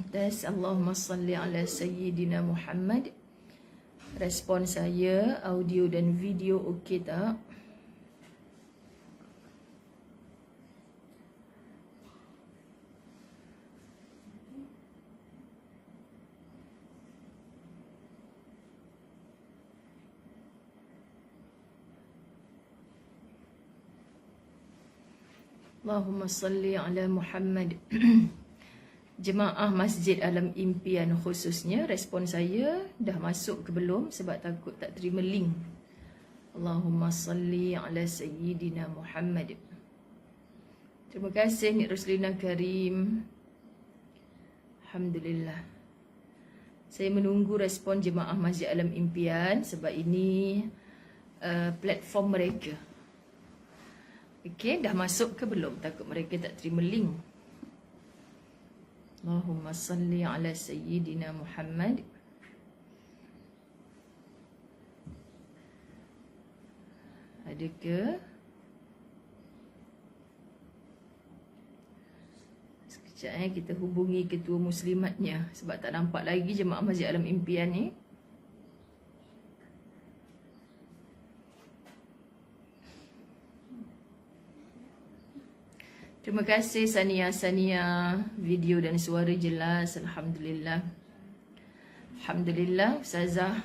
Tes Allahumma salli ala Sayyidina Muhammad. Respon saya, audio dan video okey tak? Allahumma salli ala Muhammad. Jemaah Masjid Alam Impian khususnya, respon saya dah masuk ke belum sebab takut tak terima link. Allahumma salli ala Sayyidina Muhammad. Terima kasih Nik Roslina Karim. Alhamdulillah. Saya menunggu respon jemaah Masjid Alam Impian sebab ini platform mereka. Okey, dah masuk ke belum? Takut mereka tak terima link. Allahumma salli ala Sayyidina Muhammad. Ada ke? Sekejap kita hubungi ketua muslimatnya sebab tak nampak lagi jemaah Masjid Alam Impian ni. Terima kasih Sania, video dan suara jelas. Alhamdulillah. Alhamdulillah Ustazah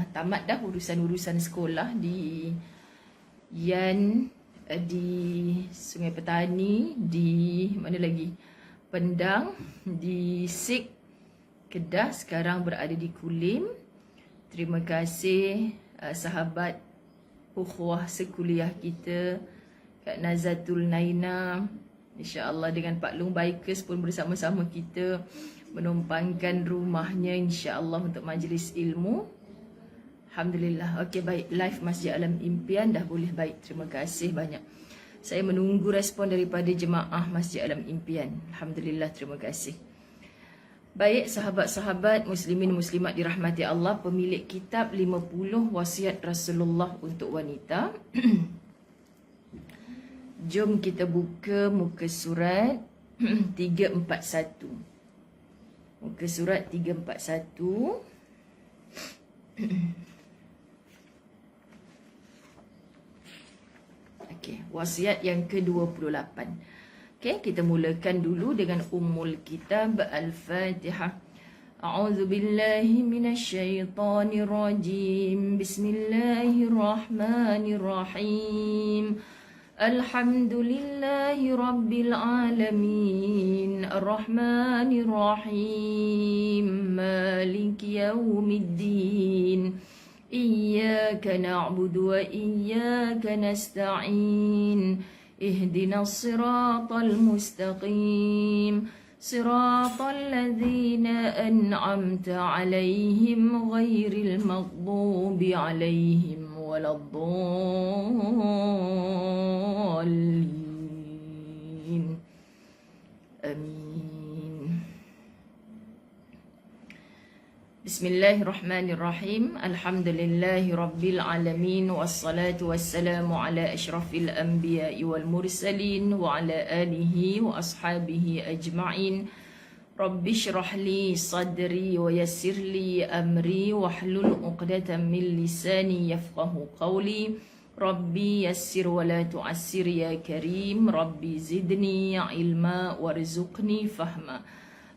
tamat dah urusan-urusan sekolah di Yan, di Sungai Petani, di mana lagi? Pendang, di Sik, Kedah, sekarang berada di Kulim. Terima kasih sahabat ukhuwah sekuliah kita Kak Nazatul Naina, insya-Allah dengan Pak Long Bikers pun bersama-sama kita menumpangkan rumahnya insya-Allah untuk majlis ilmu. Alhamdulillah. Okey, baik, live Masjid Alam Impian dah boleh. Baik, terima kasih banyak. Saya menunggu respon daripada jemaah Masjid Alam Impian. Alhamdulillah, terima kasih. Baik, sahabat-sahabat muslimin muslimat dirahmati Allah, pemilik kitab 50 wasiat Rasulullah untuk wanita. Jom kita buka muka surat 341. Muka surat 341. Okey, wasiat yang ke-28. Okey, kita mulakan dulu dengan Ummul Kitab Al-Fatihah. A'udzu billahi minasyaitonir rajim. Bismillahirrahmanirrahim. Alhamdulillahi Rabbil Alamin. Ar-Rahmanir Rahim. Maliki Yawmiddin. Iyyaka na'budu wa iyyaka nasta'in. Ihdinas siratal mustaqim. Siratal ladzina an'amta 'alaihim ghairil maghdubi 'alaihim waladdallin. Amin. Bismillahirrahmanirrahim. Alhamdulillahi rabbil alamin. Wassalatu wassalamu ala asyrafil anbiya'i wal mursalin wa ala alihi wa ashabihi ajma'in. Rabbi syrah li sadri wa yassir li amri wahlul 'uqdatam min lisani yafqahu qawli. Rabbi yassir wa la tu'assir ya karim. Rabbi zidni ilma warzuqni fahma.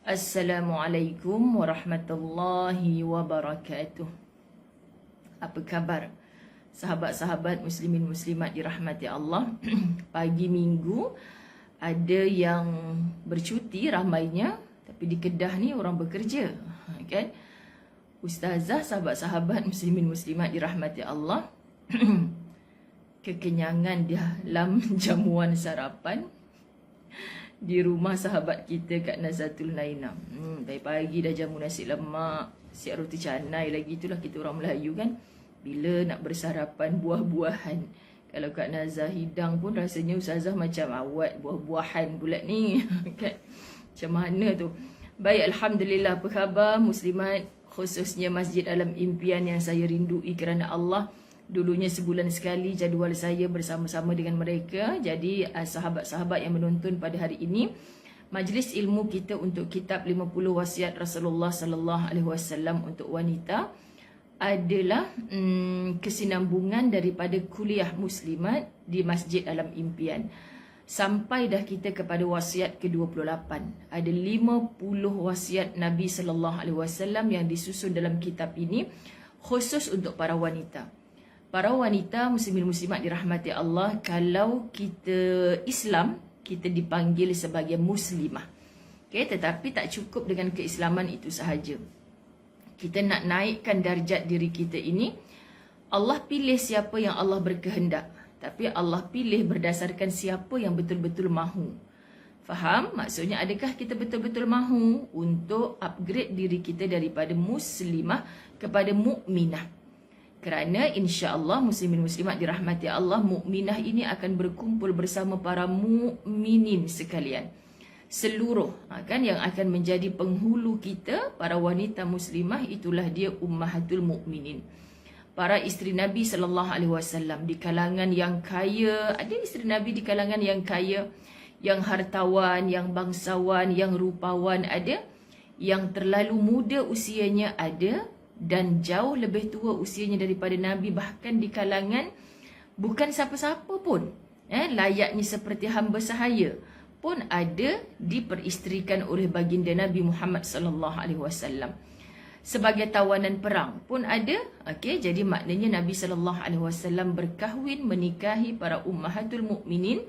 Assalamualaikum warahmatullahi wabarakatuh. Apa khabar sahabat-sahabat muslimin muslimat dirahmati Allah? Pagi minggu ada yang bercuti ramainya, tapi di Kedah ni orang bekerja, kan? Ustazah, sahabat-sahabat muslimin muslimat dirahmati Allah, kekenyangan dalam jamuan sarapan di rumah sahabat kita Kak Nazatul Naina. Dari pagi dah jamu nasi lemak, siap roti canai lagi. Itulah kita orang Melayu kan, bila nak bersarapan buah-buahan. Kalau Kak Nazah hidang pun rasanya Ustazah macam awat buah-buahan pula ni. Kan? Macam mana tu? Baik, Alhamdulillah. Apa khabar muslimat, khususnya Masjid Alam Impian yang saya rindui kerana Allah. Dulunya sebulan sekali jadual saya bersama-sama dengan mereka. Jadi sahabat-sahabat yang menonton pada hari ini, majlis ilmu kita untuk kitab 50 wasiat Rasulullah sallallahu alaihi wasallam untuk wanita adalah kesinambungan daripada kuliah muslimat di Masjid Alam Impian. Sampai dah kita kepada wasiat ke-28. Ada 50 wasiat Nabi sallallahu alaihi wasallam yang disusun dalam kitab ini khusus untuk para wanita. Para wanita muslimin muslimat dirahmati Allah, kalau kita Islam, kita dipanggil sebagai muslimah. Okay, tetapi tak cukup dengan keislaman itu sahaja. Kita nak naikkan darjat diri kita ini, Allah pilih siapa yang Allah berkehendak. Tapi Allah pilih berdasarkan siapa yang betul-betul mahu. Faham? Maksudnya adakah kita betul-betul mahu untuk upgrade diri kita daripada muslimah kepada mukminah? Kerana insya-Allah muslimin muslimat dirahmati Allah, mukminah ini akan berkumpul bersama para mukminin sekalian. Seluruh kan yang akan menjadi penghulu kita, para wanita muslimah, itulah dia ummahatul mukminin. Para isteri Nabi sallallahu alaihi wasallam di kalangan yang kaya, ada isteri Nabi di kalangan yang kaya, yang hartawan, yang bangsawan, yang rupawan ada, yang terlalu muda usianya ada, dan jauh lebih tua usianya daripada Nabi, bahkan di kalangan bukan siapa-siapa pun, layaknya seperti hamba sahaya pun ada, diperistrikan oleh baginda Nabi Muhammad sallallahu alaihi wasallam. Sebagai tawanan perang pun ada. Okey, jadi maknanya Nabi sallallahu alaihi wasallam berkahwin, menikahi para ummahatul mukminin,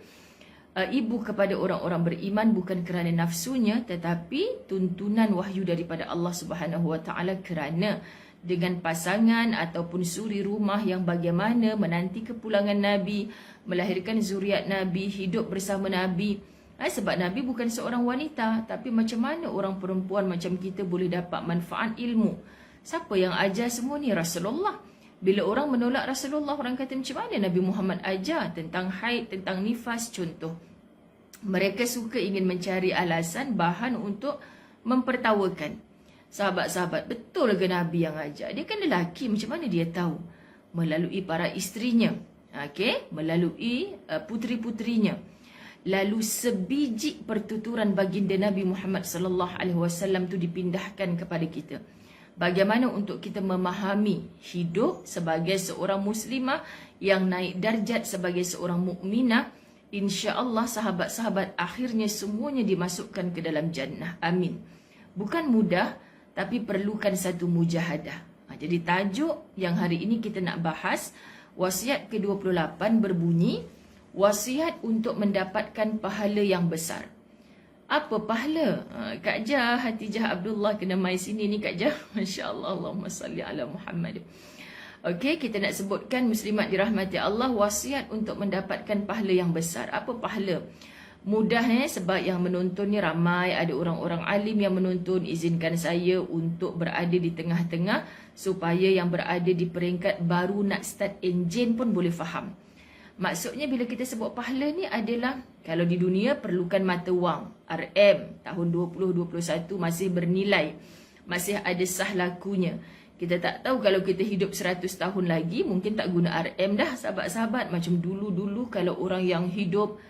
ibu kepada orang-orang beriman, bukan kerana nafsunya tetapi tuntunan wahyu daripada Allah Subhanahu wa taala, kerana dengan pasangan ataupun suri rumah yang bagaimana menanti kepulangan Nabi, melahirkan zuriat Nabi, hidup bersama Nabi. Sebab Nabi bukan seorang wanita, tapi macam mana orang perempuan macam kita boleh dapat manfaat ilmu? Siapa yang ajar semua ni? Rasulullah. Bila orang menolak Rasulullah, orang kata macam mana Nabi Muhammad ajar tentang haid, tentang nifas contoh. Mereka suka ingin mencari alasan, bahan untuk mempertawakan. Sahabat-sahabat, betul ke Nabi yang ajar? Dia kan lelaki, macam mana dia tahu? Melalui para isterinya, melalui puteri-puterinya. Lalu sebiji pertuturan baginda Nabi Muhammad sallallahu alaihi wasallam tu dipindahkan kepada kita. Bagaimana untuk kita memahami hidup sebagai seorang muslimah yang naik darjat sebagai seorang mukminah, insya-Allah sahabat-sahabat akhirnya semuanya dimasukkan ke dalam jannah. Amin. Bukan mudah, tapi perlukan satu mujahadah. Jadi tajuk yang hari ini kita nak bahas, wasiat ke-28 berbunyi, wasiat untuk mendapatkan pahala yang besar. Apa pahala? Kak Jah, Hatijah Abdullah kena mai sini ni Kak Jah. Masya Allah, Allahumma salli ala Muhammad. Okey, kita nak sebutkan muslimat dirahmati Allah, wasiat untuk mendapatkan pahala yang besar. Apa pahala? Mudah sebab yang menonton ni ramai, ada orang-orang alim yang menonton. Izinkan saya untuk berada di tengah-tengah supaya yang berada di peringkat baru nak start enjin pun boleh faham. Maksudnya bila kita sebut pahala ni adalah, kalau di dunia perlukan mata wang, RM tahun 2021 masih bernilai, masih ada sah lakunya. Kita tak tahu kalau kita hidup 100 tahun lagi, mungkin tak guna RM dah sahabat-sahabat. Macam dulu-dulu kalau orang yang hidup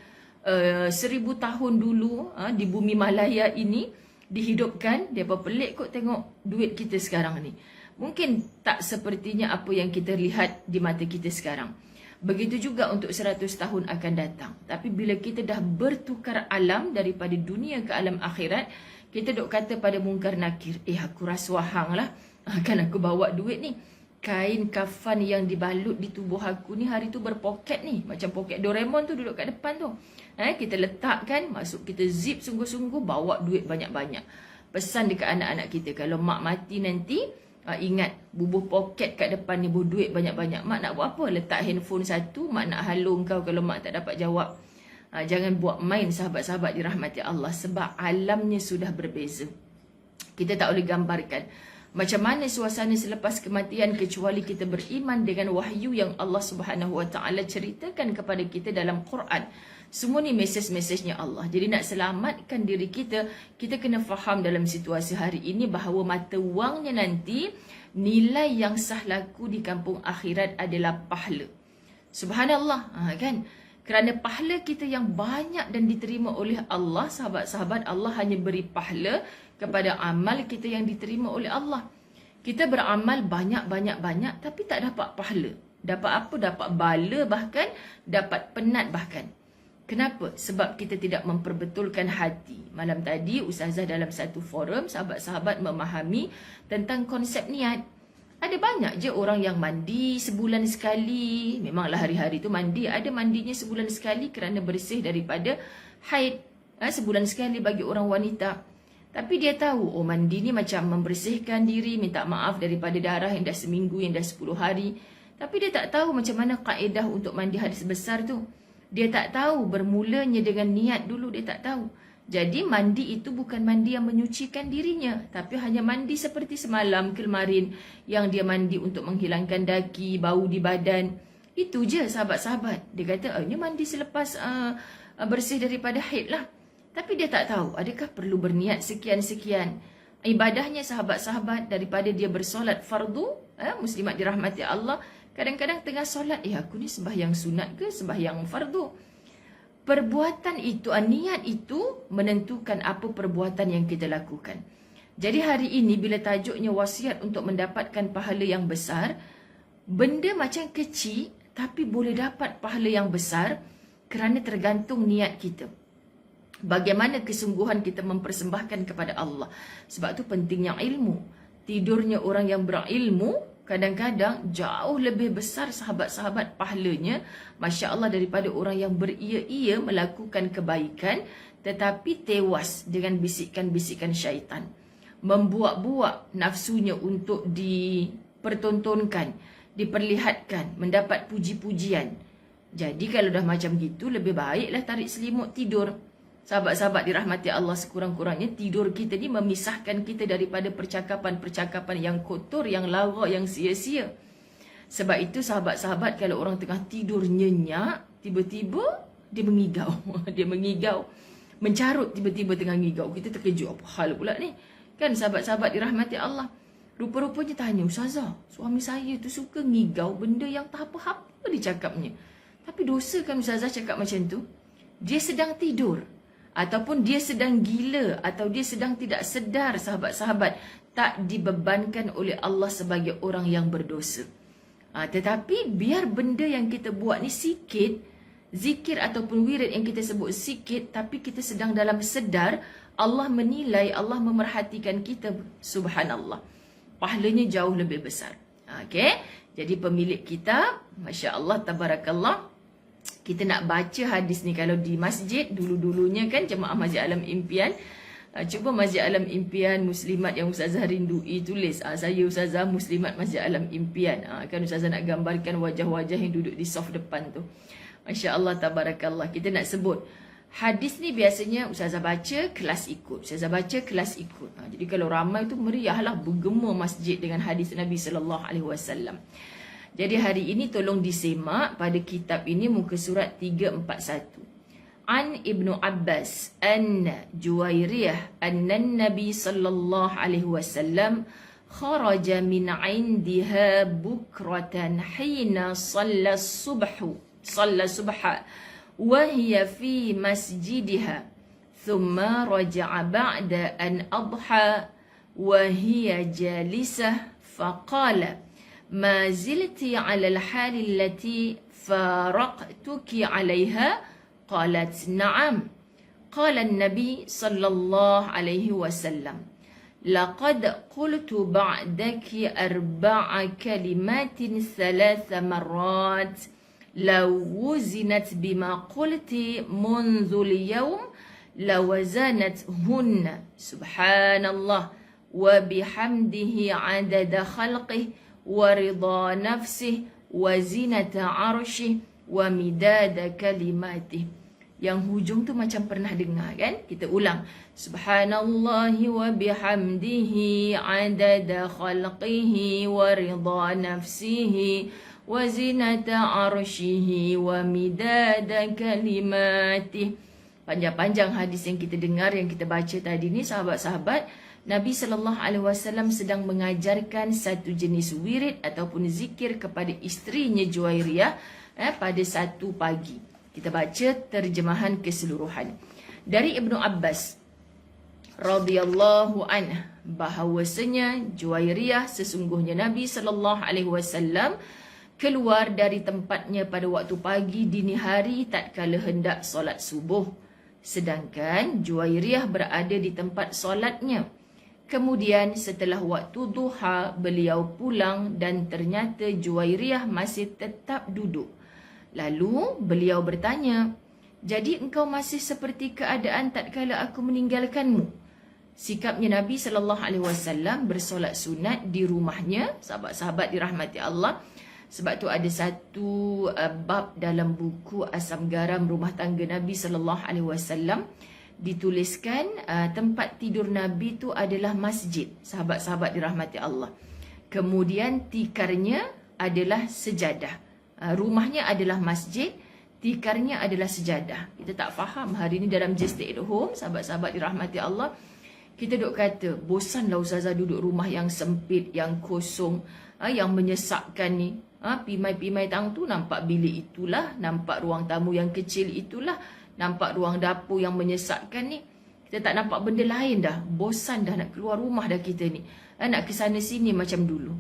1000 tahun dulu di bumi Malaya ini dihidupkan, dia pelik kot tengok duit kita sekarang ni. Mungkin tak sepertinya apa yang kita lihat di mata kita sekarang. Begitu juga untuk 100 tahun akan datang. Tapi bila kita dah bertukar alam daripada dunia ke alam akhirat, kita duk kata pada mungkar nakir, aku rasuah hang lah, kan aku bawa duit ni. Kain kafan yang dibalut di tubuh aku ni hari tu berpoket ni. Macam poket Doraemon tu duduk kat depan tu. Kita letakkan, masuk kita zip sungguh-sungguh, bawa duit banyak-banyak. Pesan dekat anak-anak kita, kalau mak mati nanti, ingat, bubuh poket kat depan ni, bubuh duit banyak-banyak. Mak nak buat apa? Letak handphone satu, mak nak halung kau kalau mak tak dapat jawab. Jangan buat main sahabat-sahabat dirahmati Allah, sebab alamnya sudah berbeza. Kita tak boleh gambarkan macam mana suasana selepas kematian kecuali kita beriman dengan wahyu yang Allah Subhanahu Wa Taala ceritakan kepada kita dalam Quran. Semua ni mesej-mesejnya Allah. Jadi nak selamatkan diri kita, kita kena faham dalam situasi hari ini bahawa mata wangnya nanti, nilai yang sah laku di kampung akhirat adalah pahala. Subhanallah, kan? Kerana pahala kita yang banyak dan diterima oleh Allah, sahabat-sahabat, Allah hanya beri pahala kepada amal kita yang diterima oleh Allah. Kita beramal banyak, tapi tak dapat pahala. Dapat apa? Dapat bala bahkan, dapat penat bahkan. Kenapa? Sebab kita tidak memperbetulkan hati. Malam tadi, Ustazah dalam satu forum, sahabat-sahabat memahami tentang konsep niat. Ada banyak je orang yang mandi sebulan sekali. Memanglah hari-hari tu mandi. Ada mandinya sebulan sekali kerana bersih daripada haid. Sebulan sekali bagi orang wanita. Tapi dia tahu, oh mandi ni macam membersihkan diri, minta maaf daripada darah yang dah seminggu, yang dah 10 hari. Tapi dia tak tahu macam mana kaedah untuk mandi hadis besar tu. Dia tak tahu bermulanya dengan niat dulu, dia tak tahu. Jadi mandi itu bukan mandi yang menyucikan dirinya, tapi hanya mandi seperti semalam kemarin yang dia mandi untuk menghilangkan daki, bau di badan. Itu je sahabat-sahabat. Dia kata, ini mandi selepas bersih daripada haid lah. Tapi dia tak tahu, adakah perlu berniat sekian-sekian. Ibadahnya sahabat-sahabat, daripada dia bersolat fardu, muslimat dirahmati Allah, kadang-kadang tengah solat, aku ni sembahyang sunat ke sembahyang fardu? Perbuatan itu, niat itu menentukan apa perbuatan yang kita lakukan. Jadi hari ini bila tajuknya wasiat untuk mendapatkan pahala yang besar, benda macam kecil tapi boleh dapat pahala yang besar kerana tergantung niat kita. Bagaimana kesungguhan kita mempersembahkan kepada Allah. Sebab tu pentingnya ilmu. Tidurnya orang yang berilmu kadang-kadang jauh lebih besar sahabat-sahabat pahalanya, Masya Allah, daripada orang yang beria-ia melakukan kebaikan tetapi tewas dengan bisikan-bisikan syaitan. Membuat-buat nafsunya untuk dipertontonkan, diperlihatkan, mendapat puji-pujian. Jadi kalau dah macam gitu, lebih baiklah tarik selimut tidur. Sahabat-sahabat dirahmati Allah, sekurang-kurangnya tidur kita ni memisahkan kita daripada percakapan-percakapan yang kotor, yang lara, yang sia-sia. Sebab itu sahabat-sahabat, kalau orang tengah tidur nyenyak, tiba-tiba dia mengigau. Dia mengigau, mencarut tiba-tiba tengah ngigau. Kita terkejut, apa hal pula ni? Kan sahabat-sahabat dirahmati Allah. Rupa-rupanya tanya, Ustazah, suami saya tu suka ngigau benda yang tak apa-apa dicakapnya. Tapi dosa kan Ustazah cakap macam tu? Dia sedang tidur. Ataupun dia sedang gila, atau dia sedang tidak sedar, sahabat-sahabat, tak dibebankan oleh Allah sebagai orang yang berdosa. Tetapi biar benda yang kita buat ni sikit, zikir ataupun wirid yang kita sebut sikit, tapi kita sedang dalam sedar, Allah menilai, Allah memerhatikan kita, subhanallah. Pahalanya jauh lebih besar. Okay? Jadi pemilik kitab, Masya Allah, tabarakallah, kita nak baca hadis ni. Kalau di masjid dulu-dulunya kan, Jemaah Masjid Alam Impian, cuba Masjid Alam Impian Muslimat yang Ustazah rindui, tulis saya Ustazah Muslimat Masjid Alam Impian. Kan Ustazah nak gambarkan wajah-wajah yang duduk di soft depan tu. Masya Allah, tabarakallah. Kita nak sebut hadis ni, biasanya Ustazah baca, kelas ikut. Ustazah baca, kelas ikut. Jadi kalau ramai tu meriahlah, bergema masjid dengan hadis Nabi SAW. Jadi hari ini tolong disemak pada kitab ini, muka surat 341. An Ibnu Abbas an Juwairiyah anna Nabi sallallahu alaihi wasallam kharaja min 'indiha bukratan hina shalla subha wa hiya fi masjidiha thumma raja'a ba'da an adha wa hiya jalisah faqala ما زلت على الحال التي فارقتك عليها؟ قالت نعم. قال النبي صلى الله عليه وسلم لقد قلت بعدك 4 كلمات 3 مرات لو وزنت بما قلت منذ اليوم لوزنتهن سبحان الله وبحمده عدد خلقه ورضا نفسه وزنة عرشه ومداد كلماته. Yang hujung tu macam pernah dengar kan? Kita ulang. Subhanallahi wa bihamdihi adada khalqihi wa ridha nafsihi wa zinata arshihi wa midada kalimatih. Panjang-panjang hadis yang kita dengar, yang kita baca tadi ni, sahabat-sahabat, Nabi SAW sedang mengajarkan satu jenis wirid ataupun zikir kepada isterinya Juwairiyah pada satu pagi. Kita baca terjemahan keseluruhan. Dari Ibnu Abbas radhiyallahu anhu bahawasanya Juwairiyah sesungguhnya Nabi sallallahu alaihi wasallam keluar dari tempatnya pada waktu pagi dini hari tatkala hendak solat subuh, sedangkan Juwairiyah berada di tempat solatnya. Kemudian setelah waktu duha beliau pulang dan ternyata Juwairiyah masih tetap duduk. Lalu beliau bertanya, "Jadi engkau masih seperti keadaan tatkala aku meninggalkanmu?" Sikapnya Nabi SAW bersolat sunat di rumahnya, sahabat-sahabat dirahmati Allah. Sebab tu ada satu bab dalam buku Asam Garam Rumah Tangga Nabi SAW dituliskan tempat tidur Nabi tu adalah masjid, sahabat-sahabat dirahmati Allah. Kemudian tikarnya adalah sejadah. Rumahnya adalah masjid, tikarnya adalah sejadah. Kita tak faham hari ni dalam just stay at home, sahabat-sahabat dirahmati Allah. Kita duk kata, bosanlah Ustazah duduk rumah yang sempit, yang kosong, yang menyesakkan ni. Pimai-pimai tang tu nampak bilik itulah, nampak ruang tamu yang kecil itulah, nampak ruang dapur yang menyesakkan ni. Kita tak nampak benda lain dah. Bosan dah nak keluar rumah dah kita ni. Nak ke sana sini macam dulu.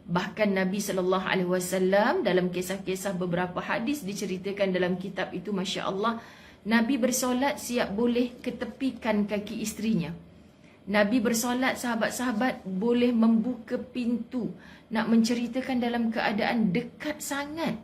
Bahkan Nabi SAW dalam kisah-kisah beberapa hadis diceritakan dalam kitab itu, Masya Allah, Nabi bersolat siap boleh ketepikan kaki isterinya. Nabi bersolat, sahabat-sahabat boleh membuka pintu, nak menceritakan dalam keadaan dekat sangat.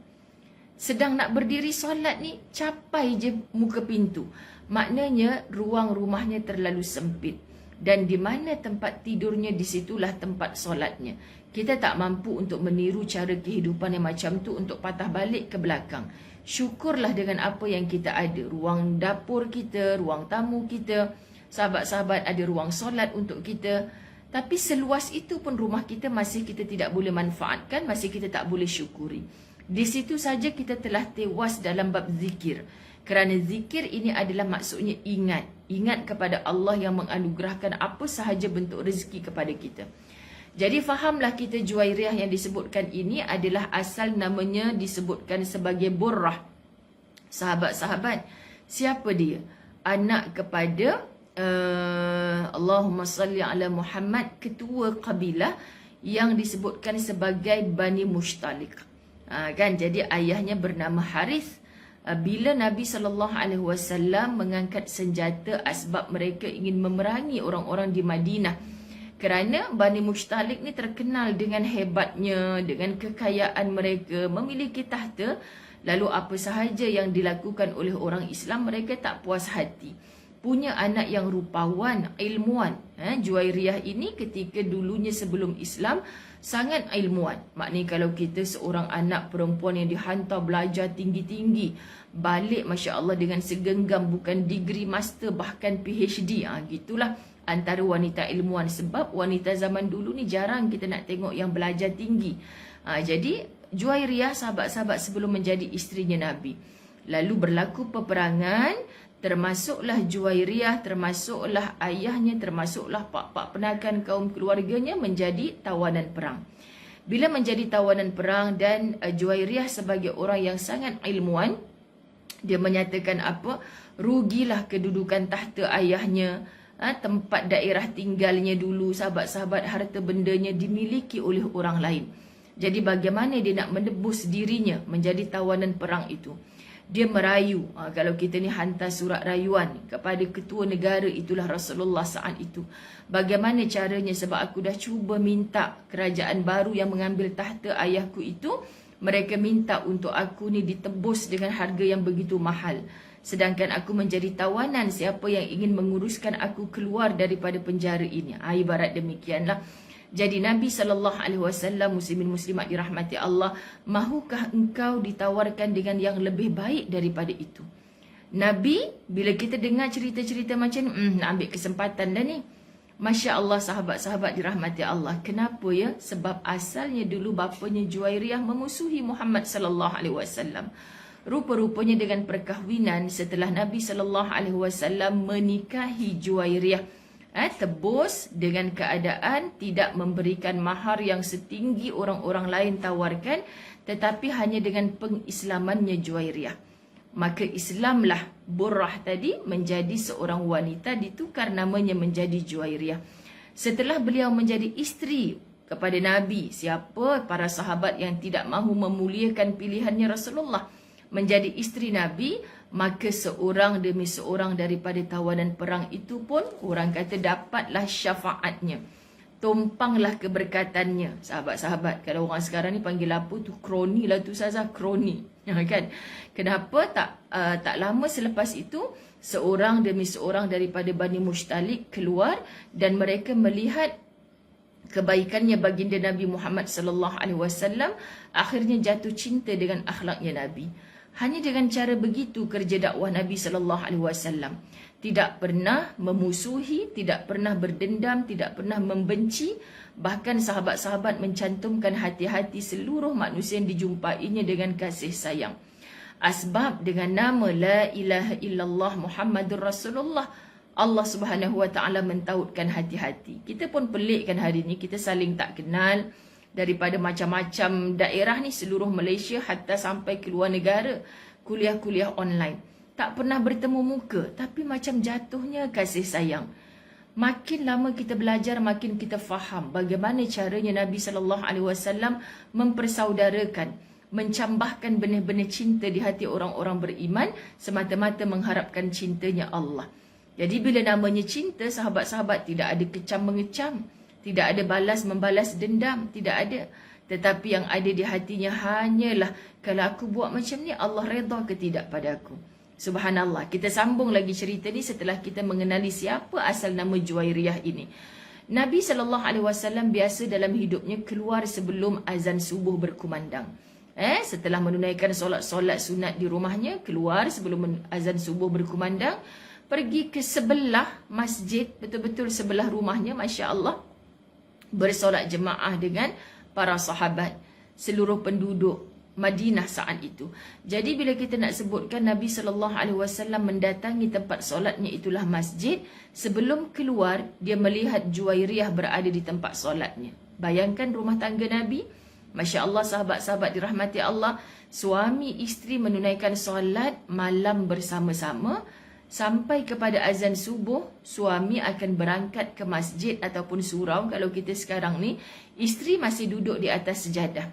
Sedang nak berdiri solat ni, capai je muka pintu. Maknanya ruang rumahnya terlalu sempit. Dan di mana tempat tidurnya, disitulah tempat solatnya. Kita tak mampu untuk meniru cara kehidupan yang macam tu untuk patah balik ke belakang. Syukurlah dengan apa yang kita ada. Ruang dapur kita, ruang tamu kita. Sahabat-sahabat ada ruang solat untuk kita. Tapi seluas itu pun rumah kita masih kita tidak boleh manfaatkan, masih kita tak boleh syukuri. Di situ saja kita telah tewas dalam bab zikir. Kerana zikir ini adalah maksudnya ingat. Ingat kepada Allah yang menganugerahkan apa sahaja bentuk rezeki kepada kita. Jadi fahamlah kita Juwairiyah yang disebutkan ini adalah asal namanya disebutkan sebagai Burrah. Sahabat-sahabat, siapa dia? Anak kepada Allahumma salli ala Muhammad, ketua kabilah yang disebutkan sebagai Bani Mushtalik. Kan, jadi ayahnya bernama Harith. Bila Nabi SAW mengangkat senjata asbab mereka ingin memerangi orang-orang di Madinah. Kerana Bani Mushtalik ni terkenal dengan hebatnya, dengan kekayaan mereka, memiliki tahta. Lalu apa sahaja yang dilakukan oleh orang Islam, mereka tak puas hati. Punya anak yang rupawan, ilmuwan. Juwairiyah ini ketika dulunya sebelum Islam sangat ilmuwan. Maknanya kalau kita seorang anak perempuan yang dihantar belajar tinggi-tinggi, balik Masya Allah dengan segenggam, bukan degree master, bahkan PhD. Gitulah antara wanita ilmuwan. Sebab wanita zaman dulu ni jarang kita nak tengok yang belajar tinggi. Jadi Juwairiyah sahabat-sahabat sebelum menjadi isterinya Nabi. Lalu berlaku peperangan. Termasuklah Juwairiyah, termasuklah ayahnya, termasuklah pak-pak penakan kaum keluarganya menjadi tawanan perang. Bila menjadi tawanan perang dan Juwairiyah sebagai orang yang sangat ilmuwan, dia menyatakan apa? Rugilah kedudukan tahta ayahnya, tempat daerah tinggalnya dulu, sahabat-sahabat, harta bendanya dimiliki oleh orang lain. Jadi bagaimana dia nak menebus dirinya menjadi tawanan perang itu? Dia merayu, kalau kita ni hantar surat rayuan kepada ketua negara, itulah Rasulullah saat itu. Bagaimana caranya, sebab aku dah cuba minta kerajaan baru yang mengambil tahta ayahku itu, mereka minta untuk aku ni ditebus dengan harga yang begitu mahal. Sedangkan aku menjadi tawanan, siapa yang ingin menguruskan aku keluar daripada penjara ini? Ibarat demikianlah. Jadi Nabi SAW, muslimin muslimat dirahmati Allah, mahukah engkau ditawarkan dengan yang lebih baik daripada itu? Nabi, bila kita dengar cerita-cerita macam ni, nak ambil kesempatan dah ni. Masya Allah sahabat-sahabat dirahmati Allah. Kenapa ya? Sebab asalnya dulu bapanya Juwairiyah memusuhi Muhammad SAW. Rupa-rupanya dengan perkahwinan setelah Nabi SAW menikahi Juwairiyah, tebus dengan keadaan tidak memberikan mahar yang setinggi orang-orang lain tawarkan, tetapi hanya dengan pengislamannya Juwairiyah. Maka Islamlah Burrah tadi menjadi seorang wanita, ditukar namanya menjadi Juwairiyah. Setelah beliau menjadi isteri kepada Nabi, siapa para sahabat yang tidak mahu memuliakan pilihannya Rasulullah menjadi isteri Nabi, maka seorang demi seorang daripada tawanan perang itu pun orang kata dapatlah syafaatnya, tumpanglah keberkatannya. Sahabat-sahabat, kalau orang sekarang ni panggil apa tu, kroni lah tu Ustazah, kroni. Kan? Kenapa tak lama selepas itu seorang demi seorang daripada Bani Mushtalik keluar dan mereka melihat kebaikannya baginda Nabi Muhammad sallallahu alaihi wasallam, akhirnya jatuh cinta dengan akhlaknya Nabi. Hanya dengan cara begitu kerja dakwah Nabi sallallahu alaihi wasallam. Tidak pernah memusuhi, tidak pernah berdendam, tidak pernah membenci. Bahkan sahabat-sahabat mencantumkan hati-hati seluruh manusia yang dijumpainya dengan kasih sayang. Asbab dengan nama La ilaha illallah Muhammadur Rasulullah, Allah Subhanahu Wa Taala mentautkan hati-hati. Kita pun pelik kan hari ni, kita saling tak kenal daripada macam-macam daerah ni, seluruh Malaysia hatta sampai ke luar negara, kuliah-kuliah online. Tak pernah bertemu muka, tapi macam jatuhnya kasih sayang. Makin lama kita belajar, makin kita faham bagaimana caranya Nabi sallallahu alaihi wasallam mempersaudarakan, mencambahkan benih-benih cinta di hati orang-orang beriman semata-mata mengharapkan cintanya Allah. Jadi bila namanya cinta, sahabat-sahabat, tidak ada kecam-mengecam, tidak ada balas-membalas dendam, tidak ada. Tetapi yang ada di hatinya hanyalah, kalau aku buat macam ni, Allah redha ke tidak pada aku. Subhanallah. Kita sambung lagi cerita ni setelah kita mengenali siapa asal nama Juwairiyah ini. Nabi SAW biasa dalam hidupnya keluar sebelum azan subuh berkumandang. Setelah menunaikan solat-solat sunat di rumahnya, keluar sebelum azan subuh berkumandang, pergi ke sebelah masjid, betul-betul sebelah rumahnya, Masya Allah, bersolat jemaah dengan para sahabat, seluruh penduduk Madinah saat itu. Jadi bila kita nak sebutkan Nabi SAW mendatangi tempat solatnya, itulah masjid, sebelum keluar dia melihat Juwairiyah berada di tempat solatnya. Bayangkan rumah tangga Nabi, Masya Allah, sahabat-sahabat dirahmati Allah, suami isteri menunaikan solat malam bersama-sama. Sampai kepada azan subuh, suami akan berangkat ke masjid ataupun surau. Kalau kita sekarang ni, isteri masih duduk di atas sejadah.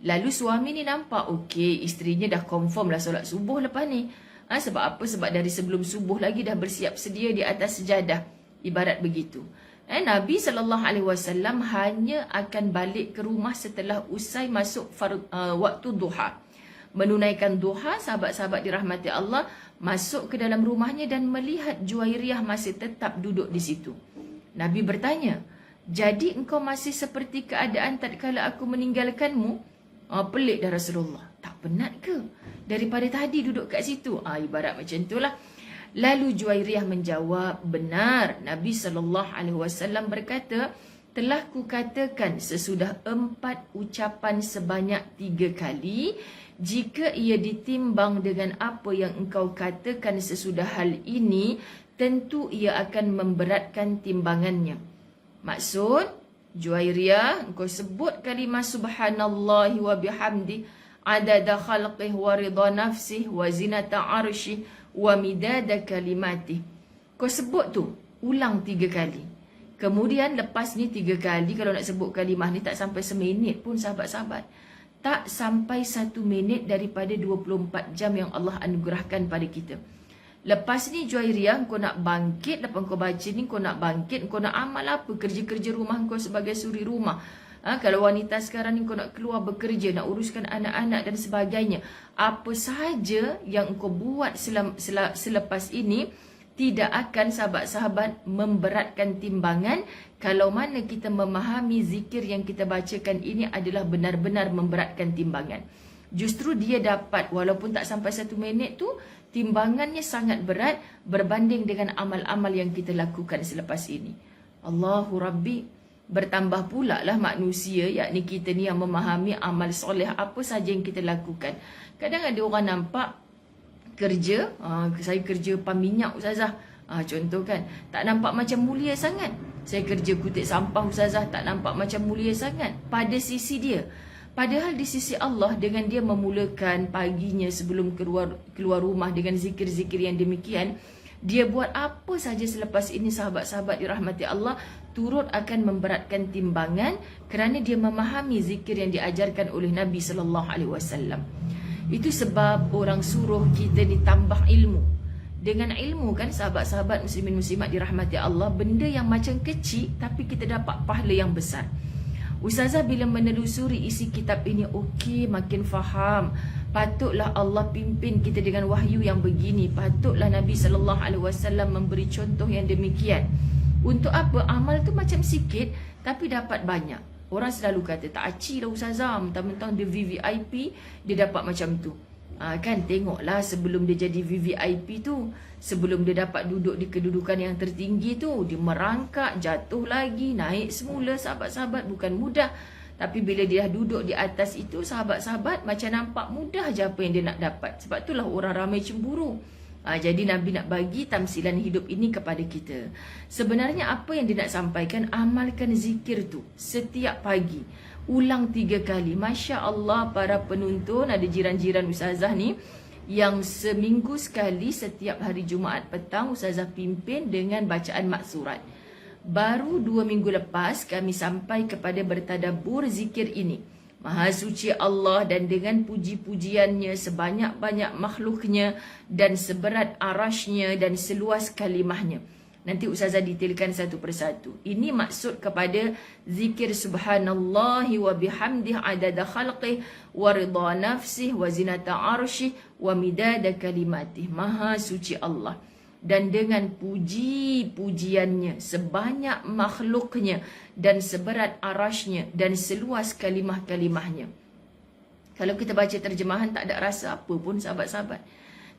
Lalu suami ni nampak, okey, isterinya dah confirm lah solat subuh lepas ni. Sebab apa? Sebab dari sebelum subuh lagi dah bersiap sedia di atas sejadah. Ibarat begitu. Nabi SAW hanya akan balik ke rumah setelah usai masuk waktu duha. Menunaikan duha, sahabat-sahabat dirahmati Allah, masuk ke dalam rumahnya dan melihat Juwairiyah masih tetap duduk di situ. Nabi bertanya, jadi engkau masih seperti keadaan tatkala aku meninggalkanmu? Pelik dah Rasulullah. Tak penat ke? Daripada tadi duduk kat situ. Ibarat macam itulah. Lalu Juwairiyah menjawab, benar. Nabi SAW berkata, telah kukatakan sesudah 4 ucapan sebanyak 3 kali, jika ia ditimbang dengan apa yang engkau katakan sesudah hal ini, tentu ia akan memberatkan timbangannya. Maksud, Juwairiyah, engkau sebut kalimah subhanallahi wa bihamdi, adada khalqih wa ridha nafsih wa zinata arshih wa midada kalimatih. Kau sebut tu, ulang 3 kali. Kemudian lepas ni 3 kali, kalau nak sebut kalimah ni tak sampai seminit pun sahabat-sahabat. Tak sampai 1 minit daripada 24 jam yang Allah anugerahkan pada kita. Lepas ni Juwairiyah, kau nak bangkit, lepas kau baca ni kau nak bangkit, kau nak amal apa? Kerja-kerja rumah kau sebagai suri rumah. Kalau wanita sekarang ni kau nak keluar bekerja, nak uruskan anak-anak dan sebagainya. Apa sahaja yang kau buat selepas ini, tidak akan sahabat-sahabat memberatkan timbangan kalau mana kita memahami zikir yang kita bacakan ini adalah benar-benar memberatkan timbangan. Justru dia dapat, walaupun tak sampai 1 minit tu, timbangannya sangat berat berbanding dengan amal-amal yang kita lakukan selepas ini. Allahu Rabbi, bertambah pula lah manusia, yakni kita ni yang memahami amal soleh apa saja yang kita lakukan. Kadang ada orang nampak kerja, saya kerja pam minyak Ustazah, contoh kan, tak nampak macam mulia sangat. Saya kerja kutip sampah Ustazah, tak nampak macam mulia sangat pada sisi dia. Padahal di sisi Allah, dengan dia memulakan paginya sebelum keluar rumah dengan zikir-zikir yang demikian, dia buat apa saja selepas ini, sahabat-sahabat dirahmati Allah, turut akan memberatkan timbangan kerana dia memahami zikir yang diajarkan oleh Nabi SAW. Itu sebab orang suruh kita ditambah ilmu. Dengan ilmu kan sahabat-sahabat muslimin muslimat dirahmati Allah, benda yang macam kecil tapi kita dapat pahala yang besar. Ustazah bila menelusuri isi kitab ini, okey, makin faham. Patutlah Allah pimpin kita dengan wahyu yang begini. Patutlah Nabi SAW memberi contoh yang demikian. Untuk apa? Amal tu macam sikit tapi dapat banyak. Orang selalu kata, tak aci lah Ustazah, mentang-mentang dia VVIP, dia dapat macam tu. Kan tengoklah sebelum dia jadi VVIP tu, sebelum dia dapat duduk di kedudukan yang tertinggi tu, dia merangkak, jatuh lagi, naik semula sahabat-sahabat, bukan mudah. Tapi bila dia duduk di atas itu, sahabat-sahabat, macam nampak mudah je apa yang dia nak dapat. Sebab itulah orang ramai cemburu. Jadi Nabi nak bagi tamsilan hidup ini kepada kita. Sebenarnya apa yang dia nak sampaikan, amalkan zikir tu setiap pagi. Ulang 3 kali. Masya Allah, para penonton, ada jiran-jiran Ustazah ni yang seminggu sekali setiap hari Jumaat petang Ustazah pimpin dengan bacaan maksurat. Baru 2 minggu lepas kami sampai kepada bertadabur zikir ini. Maha suci Allah dan dengan puji-pujiannya sebanyak-banyak makhluknya dan seberat arasnya dan seluas kalimahnya. Nanti Ustazah detailkan satu persatu. Ini maksud kepada zikir subhanallahi wa bihamdih adada khalqih wa ridha nafsih wa zinata arshih wa midada kalimatih. Maha suci Allah. Dan dengan puji-pujiannya sebanyak makhluknya dan seberat arasnya dan seluas kalimah-kalimahnya. Kalau kita baca terjemahan tak ada rasa apa pun sahabat-sahabat.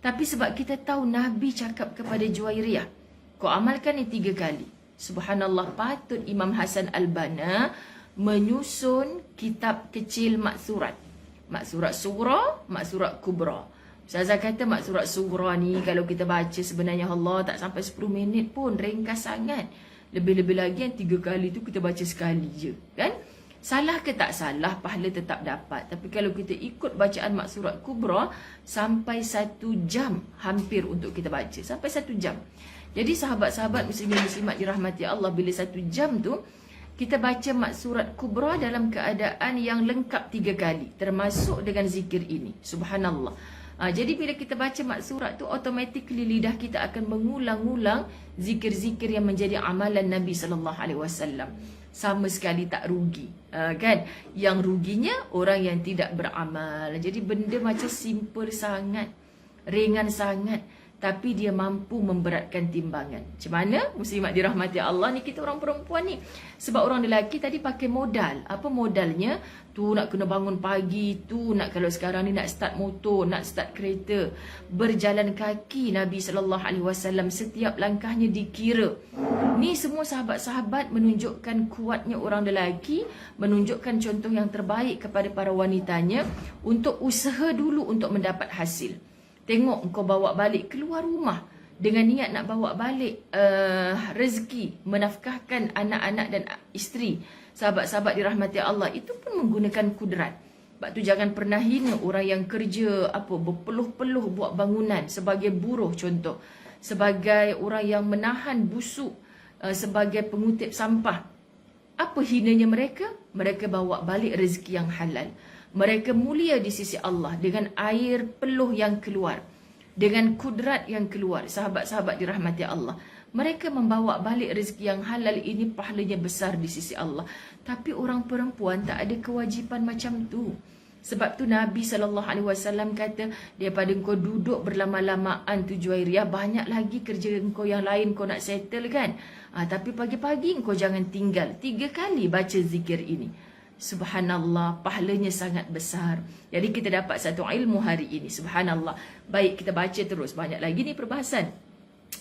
Tapi sebab kita tahu Nabi cakap kepada Juwairiyah, kau amalkan ni 3 kali. Subhanallah, patut Imam Hasan Al-Banna menyusun kitab kecil maksurat. Maksurat surah, maksurat kubra. Ustazah kata maksurat surah ni kalau kita baca sebenarnya Allah tak sampai 10 minit pun, ringkas sangat. Lebih-lebih lagi yang 3 kali tu kita baca sekali je, kan? Salah ke tak salah, pahala tetap dapat. Tapi kalau kita ikut bacaan maksurat kubra, sampai 1 jam hampir untuk kita baca. Sampai 1 jam. Jadi sahabat-sahabat muslimin muslimat dirahmati Allah, bila 1 jam tu kita baca maksurat kubra dalam keadaan yang lengkap 3 kali, termasuk dengan zikir ini. Subhanallah. Jadi bila kita baca maksurat tu, automatically lidah kita akan mengulang-ulang zikir-zikir yang menjadi amalan Nabi SAW. Sama sekali tak rugi, kan? Yang ruginya orang yang tidak beramal. Jadi benda macam simple sangat, ringan sangat, tapi dia mampu memberatkan timbangan. Macam mana? Muslimat dirahmati Allah ni, kita orang perempuan ni. Sebab orang lelaki tadi pakai modal. Apa modalnya? Tu nak kena bangun pagi, tu nak, kalau sekarang ni nak start motor, nak start kereta. Berjalan kaki Nabi SAW, setiap langkahnya dikira. Ni semua sahabat-sahabat menunjukkan kuatnya orang lelaki, menunjukkan contoh yang terbaik kepada para wanitanya untuk usaha dulu untuk mendapat hasil. Tengok kau bawa balik keluar rumah dengan niat nak bawa balik rezeki, menafkahkan anak-anak dan isteri. Sahabat-sahabat dirahmati Allah, itu pun menggunakan kudrat. Sebab tu jangan pernah hina orang yang kerja berpeluh-peluh buat bangunan sebagai buruh contoh, sebagai orang yang menahan busuk, sebagai pengutip sampah. Apa hinanya mereka? Mereka bawa balik rezeki yang halal. Mereka mulia di sisi Allah dengan air peluh yang keluar, dengan kudrat yang keluar. Sahabat-sahabat dirahmati Allah, mereka membawa balik rezeki yang halal ini, pahalanya besar di sisi Allah. Tapi orang perempuan tak ada kewajipan macam tu. Sebab tu Nabi SAW kata, daripada kau duduk berlama-lamaan tu Juwairiyah, banyak lagi kerja kau yang lain kau nak settle kan. Tapi pagi-pagi kau jangan tinggal 3 kali baca zikir ini. Subhanallah, pahalanya sangat besar. Jadi kita dapat satu ilmu hari ini. Subhanallah. Baik, kita baca terus. Banyak lagi ni perbahasan.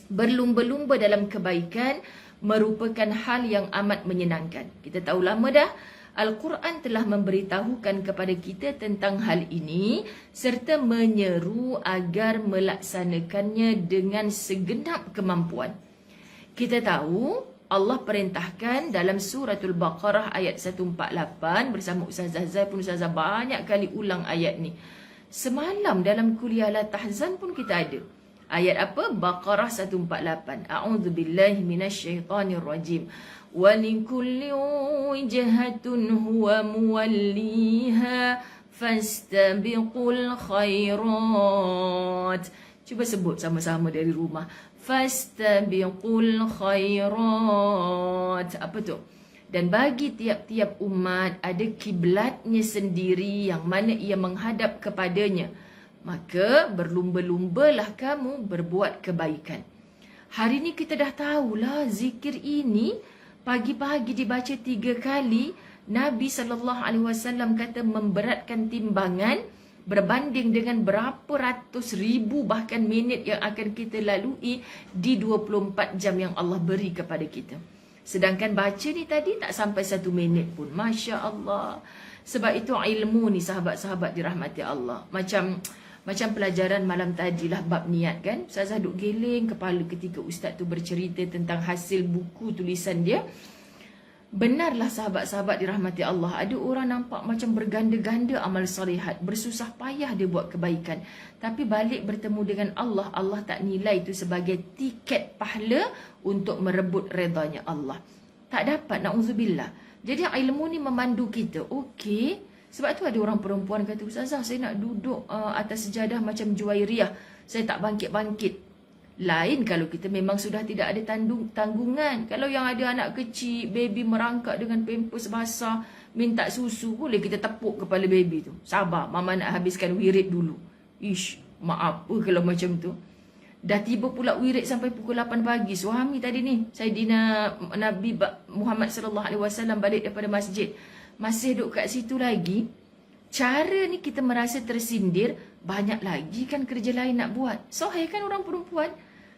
Berlumba-lumba dalam kebaikan merupakan hal yang amat menyenangkan. Kita tahu lama dah, Al-Quran telah memberitahukan kepada kita tentang hal ini serta menyeru agar melaksanakannya dengan segenap kemampuan. Kita tahu Allah perintahkan dalam suratul Baqarah ayat 148 bersama Ustazah Zai pun Ustazah banyak kali ulang ayat ni. Semalam dalam kuliah La Tahzan pun kita ada. Ayat apa? Baqarah 148. A'udzubillahi minasyaitonirrajim. Wa likulli wijhatun huwa muwalliha fastabiqul khairat. Cuba sebut sama-sama dari rumah. Fastabiqul khairat. Apa tu? Dan bagi tiap-tiap umat ada kiblatnya sendiri yang mana ia menghadap kepadanya. Maka berlumba-lumbalah kamu berbuat kebaikan. Hari ni kita dah tahulah zikir ini pagi-pagi dibaca 3 kali. Nabi SAW kata memberatkan timbangan berbanding dengan berapa ratus ribu bahkan minit yang akan kita lalui di 24 jam yang Allah beri kepada kita. Sedangkan baca ni tadi tak sampai 1 minit pun. Masya Allah. Sebab itu ilmu ni sahabat-sahabat dirahmati Allah. Macam pelajaran malam tadi lah bab niat kan. Ustazah duk geling kepala ketika ustaz tu bercerita tentang hasil buku tulisan dia. Benarlah sahabat-sahabat dirahmati Allah. Ada orang nampak macam berganda-ganda amal salihat. Bersusah payah dia buat kebaikan. Tapi balik bertemu dengan Allah, Allah tak nilai itu sebagai tiket pahala untuk merebut redanya Allah. Tak dapat, na'udzubillah. Jadi ilmu ni memandu kita. Okey. Sebab tu ada orang perempuan kata, Ustazah saya nak duduk atas sejadah macam Juwairiyah. Saya tak bangkit-bangkit. Lain kalau kita memang sudah tidak ada tanggungan. Kalau yang ada anak kecil, baby merangkak dengan pampers basah, minta susu, boleh kita tepuk kepala baby tu. Sabar, mama nak habiskan wirid dulu. Ish, maaf kalau macam tu. Dah tiba pula wirid sampai pukul 8 pagi. Suami tadi ni, Saidina Nabi Muhammad SAW balik daripada masjid. Masih duduk kat situ lagi. Cara ni kita merasa tersindir, banyak lagi kan kerja lain nak buat. Sohai kan orang perempuan.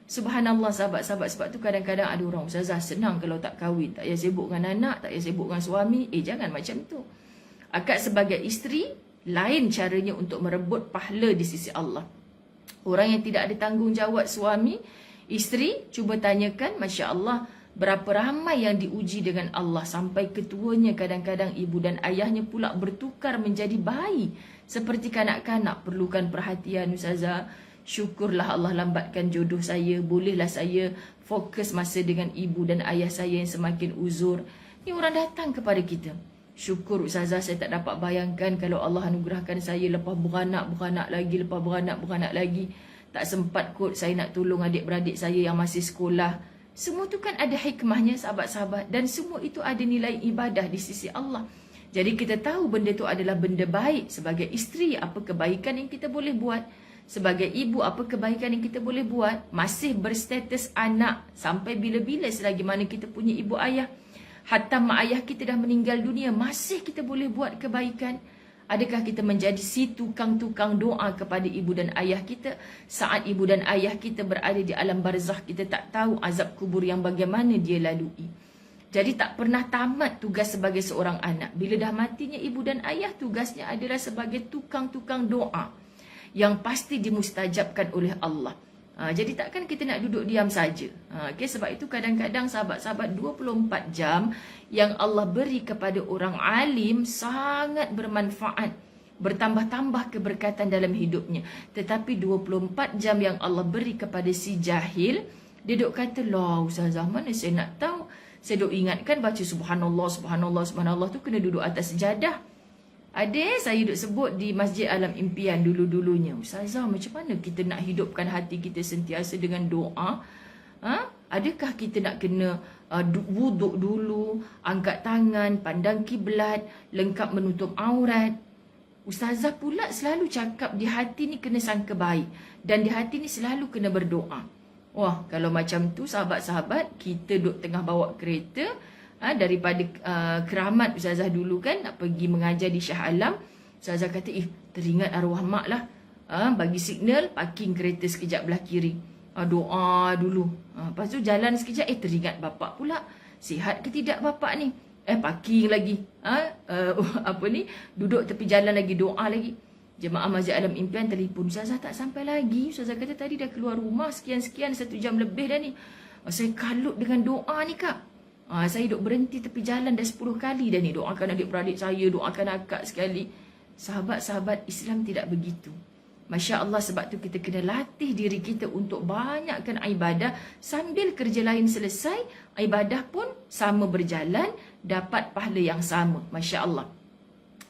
Subhanallah sahabat-sahabat. Sebab tu kadang-kadang ada orang, Ustazah senang kalau tak kahwin. Tak payah sibuk dengan anak, tak payah sibuk dengan suami. Jangan macam tu. Akak sebagai isteri, lain caranya untuk merebut pahala di sisi Allah. Orang yang tidak ada tanggungjawab suami, isteri, cuba tanyakan, Masya Allah, berapa ramai yang diuji dengan Allah sampai ketuanya kadang-kadang ibu dan ayahnya pula bertukar menjadi bayi. Seperti kanak-kanak perlukan perhatian Ustazah. Syukurlah Allah lambatkan jodoh saya. Bolehlah saya fokus masa dengan ibu dan ayah saya yang semakin uzur. Ni orang datang kepada kita. Syukur Ustazah saya tak dapat bayangkan kalau Allah anugerahkan saya lepas beranak lagi. Tak sempat kot saya nak tolong adik-beradik saya yang masih sekolah. Semua tu kan ada hikmahnya sahabat-sahabat. Dan semua itu ada nilai ibadah di sisi Allah. Jadi kita tahu benda tu adalah benda baik. Sebagai isteri, apa kebaikan yang kita boleh buat. Sebagai ibu, apa kebaikan yang kita boleh buat. Masih berstatus anak. Sampai bila-bila selagi mana kita punya ibu ayah. Hatta mak ayah kita dah meninggal dunia. Masih kita boleh buat kebaikan. Adakah kita menjadi si tukang-tukang doa kepada ibu dan ayah kita saat ibu dan ayah kita berada di alam barzakh, kita tak tahu azab kubur yang bagaimana dia lalui. Jadi tak pernah tamat tugas sebagai seorang anak. Bila dah matinya ibu dan ayah, tugasnya adalah sebagai tukang-tukang doa yang pasti dimustajabkan oleh Allah. Jadi takkan kita nak duduk diam saja. Okay, sebab itu kadang-kadang sahabat-sahabat 24 jam yang Allah beri kepada orang alim sangat bermanfaat. Bertambah-tambah keberkatan dalam hidupnya. Tetapi 24 jam yang Allah beri kepada si jahil, dia duk kata, lah Ustazah mana saya nak tahu. Saya duk ingatkan baca subhanallah, subhanallah, subhanallah tu kena duduk atas sejadah. Ada saya duduk sebut di Masjid Alam Impian dulu-dulunya. Ustazah, macam mana kita nak hidupkan hati kita sentiasa dengan doa? Adakah kita nak kena wuduk dulu, angkat tangan, pandang kiblat, lengkap menutup aurat? Ustazah pula selalu cakap di hati ni kena sangka baik. Dan di hati ni selalu kena berdoa. Wah, kalau macam tu sahabat-sahabat, kita duduk tengah bawa kereta, daripada Keramat Ustazah dulu kan nak pergi mengajar di Shah Alam. Ustazah kata, teringat arwah mak lah. Bagi signal, parking kereta sekejap belah kiri. Doa dulu. Lepas tu jalan sekejap, teringat bapak pula. Sihat ke tidak bapak ni? Parking lagi. Duduk tepi jalan lagi, doa lagi. Jemaah Masjid Alam Impian telefon, Ustazah tak sampai lagi. Ustazah kata tadi dah keluar rumah sekian-sekian, 1 jam lebih dah ni. Saya kalut dengan doa ni kak. Saya duk berhenti tepi jalan dah 10 kali dah ni. Doakan adik-beradik saya, doakan akak sekali. Sahabat-sahabat Islam tidak begitu. Masya Allah, sebab tu kita kena latih diri kita untuk banyakkan ibadah. Sambil kerja lain selesai, ibadah pun sama berjalan, dapat pahala yang sama. Masya Allah.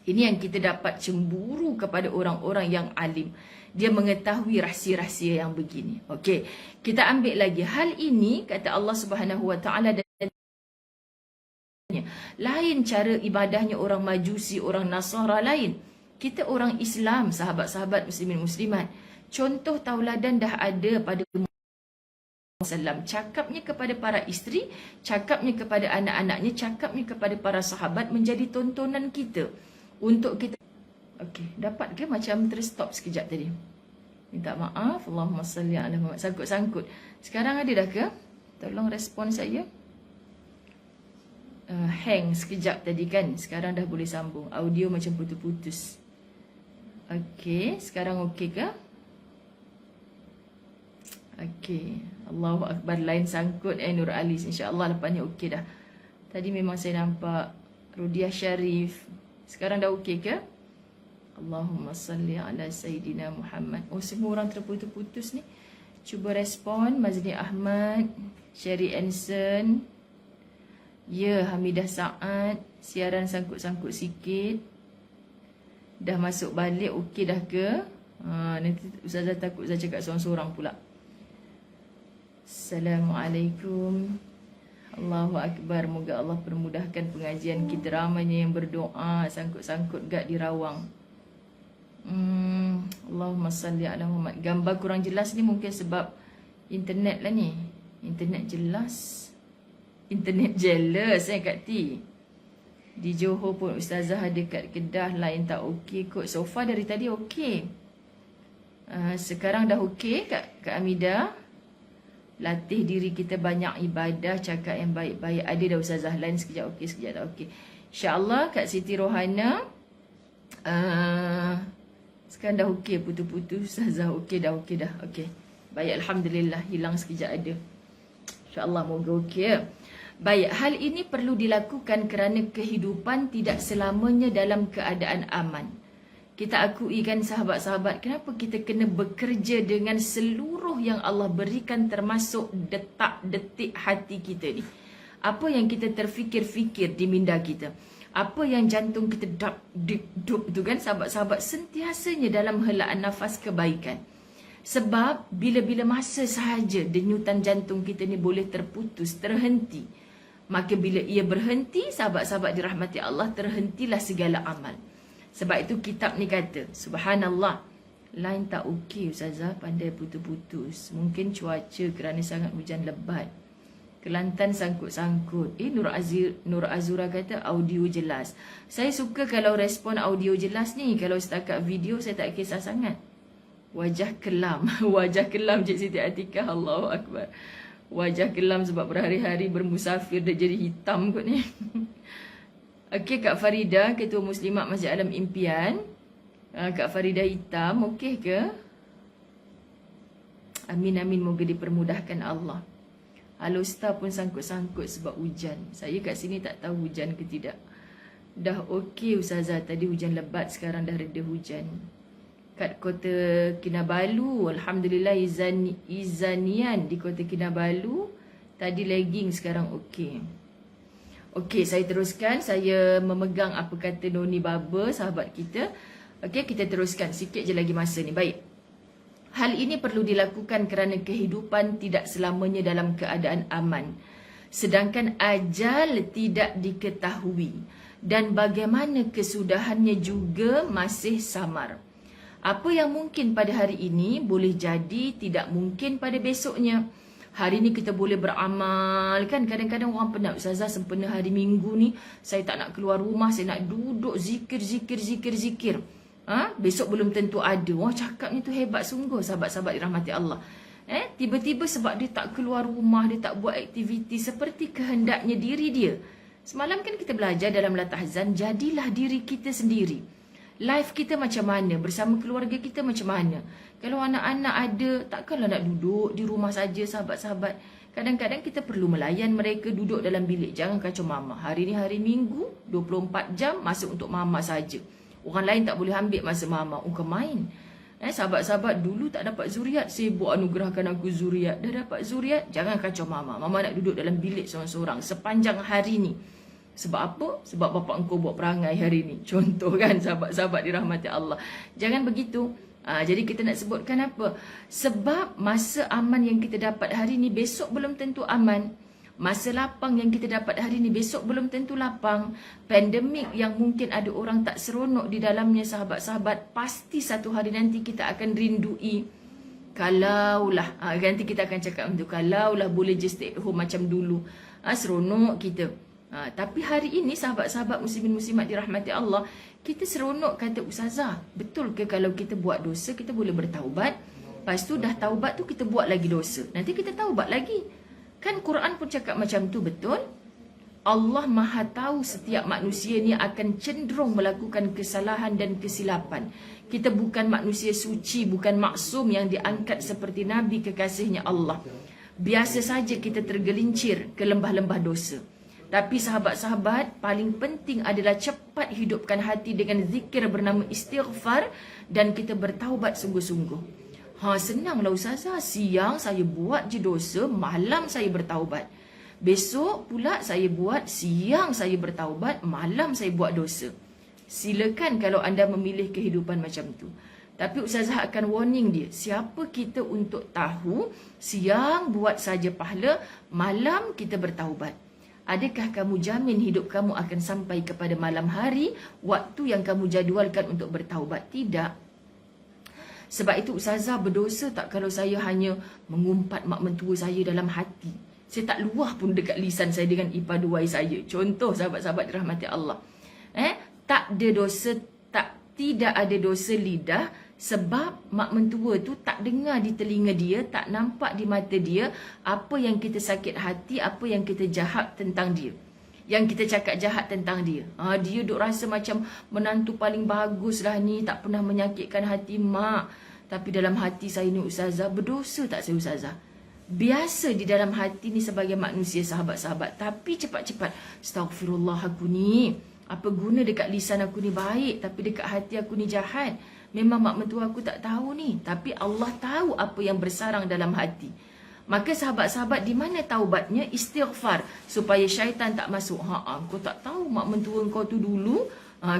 Ini yang kita dapat cemburu kepada orang-orang yang alim. Dia mengetahui rahsia-rahsia yang begini. Okey, kita ambil lagi. Hal ini kata Allah Subhanahu Wa Taala dan lain cara ibadahnya orang Majusi, orang Nasara lain. Kita orang Islam, sahabat-sahabat muslimin muslimat. Contoh tauladan dah ada pada Sallam. Cakapnya kepada para isteri, cakapnya kepada anak-anaknya, cakapnya kepada para sahabat menjadi tontonan kita. Untuk kita. Okey, dapat ke macam terstop sekejap tadi? Minta maaf. Allahumma salli ala Muhammad. Sangkut-sangkut. Sekarang ada dah ke? Tolong respon saya. Hang sekejap tadi kan. Sekarang dah boleh sambung. Audio macam putus-putus. Okey, sekarang okey ke? Okey. Allahu Akbar. Lain sangkut Nur Alis. InsyaAllah lepas ni okey dah. Tadi memang saya nampak Rudiah Syarif. Sekarang dah okey ke? Allahumma salli ala Sayyidina Muhammad. Oh, semua orang terputus-putus ni. Cuba respon. Mazni Ahmad, Sherry Anson. Ya, Hamidah Saad. Siaran sangkut-sangkut sikit. Dah masuk balik, okey dah ke? Nanti Ustazah takut saya cakap seorang-seorang pula. Assalamualaikum. Allahu Akbar. Moga Allah permudahkan pengajian kita. Ramainya yang berdoa. Sangkut-sangkut gak di Rawang. Allahumma salli ala Muhammad. Gambar kurang jelas ni mungkin sebab internet lah ni. Internet jelas. Internet jealous Kak T. Di Johor pun Ustazah ada kat Kedah. Lain tak okey kot. So far dari tadi okey. Sekarang dah okey Kak Amida. Latih diri kita banyak ibadah, cakap yang baik-baik. Ada dah Ustazah lain, sekejap okey, sekejap tak okey. InsyaAllah Kak Siti Rohana. Sekarang dah okey, putus-putus. Ustazah okey dah, okey dah. Okey. Baik, Alhamdulillah. Hilang sekejap ada. InsyaAllah moga okey. Baik, hal ini perlu dilakukan kerana kehidupan tidak selamanya dalam keadaan aman. Kita akui kan sahabat-sahabat, kenapa kita kena bekerja dengan seluruh yang Allah berikan termasuk detak-detik hati kita ni. Apa yang kita terfikir-fikir di minda kita. Apa yang jantung kita duk tu kan sahabat-sahabat, sentiasanya dalam helaan nafas kebaikan. Sebab bila-bila masa sahaja denyutan jantung kita ni boleh terputus, terhenti. Maka bila ia berhenti, sahabat-sahabat dirahmati Allah, terhentilah segala amal. Sebab itu kitab ni kata, subhanallah, line tak okey Ustazah, pandai putus-putus. Mungkin cuaca kerana sangat hujan lebat. Kelantan sangkut-sangkut. Nur Azura kata audio jelas. Saya suka kalau respon audio jelas ni. Kalau setakat video saya tak kisah sangat. Wajah kelam. Wajah kelam Cik Siti Atikah. Allahu Akbar. Wajah kelam sebab berhari-hari bermusafir dah jadi hitam kot ni. Okey Kak Farida, Ketua Muslimat Masjid Alam Impian. Kak Farida hitam, okey ke? Amin amin, moga dipermudahkan Allah. Alusta pun sangkut-sangkut sebab hujan. Saya kat sini tak tahu hujan ke tidak. Dah okey Ustazah, tadi hujan lebat, sekarang dah reda hujan. Kat Kota Kinabalu, Alhamdulillah Izanian di Kota Kinabalu. Tadi lagging, sekarang okey. Okey, saya teruskan. Saya memegang apa kata Noni Baba, sahabat kita. Okey, kita teruskan. Sikit je lagi masa ni. Baik. Hal ini perlu dilakukan kerana kehidupan tidak selamanya dalam keadaan aman. Sedangkan ajal tidak diketahui. Dan bagaimana kesudahannya juga masih samar. Apa yang mungkin pada hari ini boleh jadi tidak mungkin pada besoknya. Hari ni kita boleh beramal kan. Kadang-kadang orang penat, Ustazah sempena hari Minggu ni saya tak nak keluar rumah, saya nak duduk zikir. Besok belum tentu ada. Wah, cakapnya tu hebat sungguh sahabat-sahabat dirahmati Allah. Tiba-tiba sebab dia tak keluar rumah, dia tak buat aktiviti seperti kehendaknya diri dia. Semalam kan kita belajar dalam Latahzan, jadilah diri kita sendiri. Life kita macam mana, bersama keluarga kita macam mana. Kalau anak-anak ada, takkanlah nak duduk di rumah saja sahabat-sahabat. Kadang-kadang kita perlu melayan mereka duduk dalam bilik. Jangan kacau mama. Hari ni hari Minggu, 24 jam masa untuk mama saja. Orang lain tak boleh ambil masa mama. Ungkap main. Sahabat-sahabat dulu tak dapat zuriat. Sibuk anugerahkan aku zuriat. Dah dapat zuriat, jangan kacau mama. Mama nak duduk dalam bilik seorang-seorang sepanjang hari ni. Sebab apa? Sebab bapak engkau buat perangai hari ni. Contoh kan, sahabat-sahabat dirahmati Allah. Jangan begitu. Jadi kita nak sebutkan apa? Sebab masa aman yang kita dapat hari ni besok belum tentu aman. Masa lapang yang kita dapat hari ni besok belum tentu lapang. Pandemik yang mungkin ada orang tak seronok di dalamnya, sahabat-sahabat, pasti satu hari nanti kita akan rindui. Kalaulah, nanti kita akan cakap macam tu, kalaulah boleh just stay at home macam dulu, seronok kita. Tapi hari ini sahabat-sahabat muslimin muslimat dirahmati Allah, kita seronok kata ustazah, betul ke kalau kita buat dosa kita boleh bertaubat? Lepas tu dah taubat tu kita buat lagi dosa. Nanti kita taubat lagi. Kan Quran pun cakap macam tu, betul? Allah Maha tahu setiap manusia ni akan cenderung melakukan kesalahan dan kesilapan. Kita bukan manusia suci, bukan maksum yang diangkat seperti Nabi kekasihnya Allah. Biasa saja kita tergelincir ke lembah-lembah dosa. Tapi sahabat-sahabat, paling penting adalah cepat hidupkan hati dengan zikir bernama istighfar dan kita bertaubat sungguh-sungguh. Senanglah ustazah, siang saya buat je dosa, malam saya bertaubat. Besok pula saya buat, siang saya bertaubat, malam saya buat dosa. Silakan kalau anda memilih kehidupan macam tu. Tapi ustazah akan warning dia, siapa kita untuk tahu siang buat saja pahala, malam kita bertaubat. Adakah kamu jamin hidup kamu akan sampai kepada malam hari, waktu yang kamu jadualkan untuk bertaubat? Tidak. Sebab itu ustazah, berdosa tak kalau saya hanya mengumpat mak mentua saya dalam hati? Saya tak luah pun dekat lisan saya dengan ipaduai saya. Contoh sahabat-sahabat dirahmati Allah. Tak ada dosa, tidak ada dosa lidah sebab mak mentua tu tak dengar di telinga dia, tak nampak di mata dia apa yang kita sakit hati, apa yang kita jahat tentang dia. Yang kita cakap jahat tentang dia. Dia duk rasa macam menantu paling bagus lah ni, tak pernah menyakitkan hati mak. Tapi dalam hati saya ni ustazah, berdosa tak saya ustazah? Biasa di dalam hati ni sebagai manusia sahabat-sahabat. Tapi cepat-cepat, astaghfirullah aku ni. Apa guna dekat lisan aku ni baik, tapi dekat hati aku ni jahat. Memang mak mentua aku tak tahu ni. Tapi Allah tahu apa yang bersarang dalam hati. Maka sahabat-sahabat, di mana taubatnya? Istighfar. Supaya syaitan tak masuk. Kau tak tahu mak mentua kau tu dulu.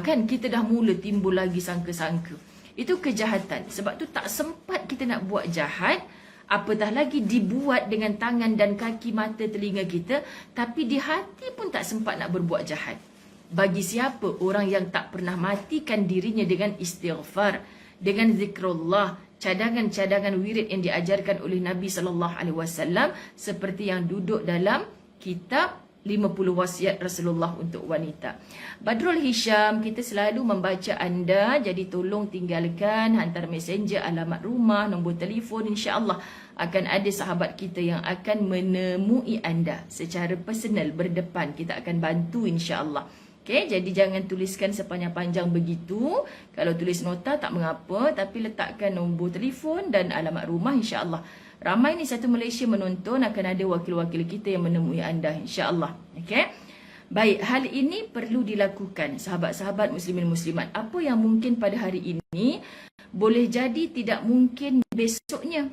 Kan kita dah mula timbul lagi sangka-sangka. Itu kejahatan. Sebab tu tak sempat kita nak buat jahat. Apatah lagi dibuat dengan tangan dan kaki, mata, telinga kita. Tapi di hati pun tak sempat nak berbuat jahat. Bagi siapa? Orang yang tak pernah matikan dirinya dengan istighfar, dengan zikrullah, cadangan-cadangan wirid yang diajarkan oleh Nabi SAW, seperti yang duduk dalam kitab 50 wasiat Rasulullah untuk wanita. Badrul Hisham, kita selalu membaca anda, jadi tolong tinggalkan, hantar messenger, alamat rumah, nombor telefon, insya-Allah akan ada sahabat kita yang akan menemui anda secara personal, berdepan. Kita akan bantu insya-Allah. Okay, jadi jangan tuliskan sepanjang-panjang begitu. Kalau tulis nota tak mengapa, tapi letakkan nombor telefon dan alamat rumah, insya-Allah. Ramai ni satu Malaysia menonton, akan ada wakil-wakil kita yang menemui anda, insya-Allah. Okay? Baik, hal ini perlu dilakukan sahabat-sahabat muslimin muslimat. Apa yang mungkin pada hari ini boleh jadi tidak mungkin besoknya.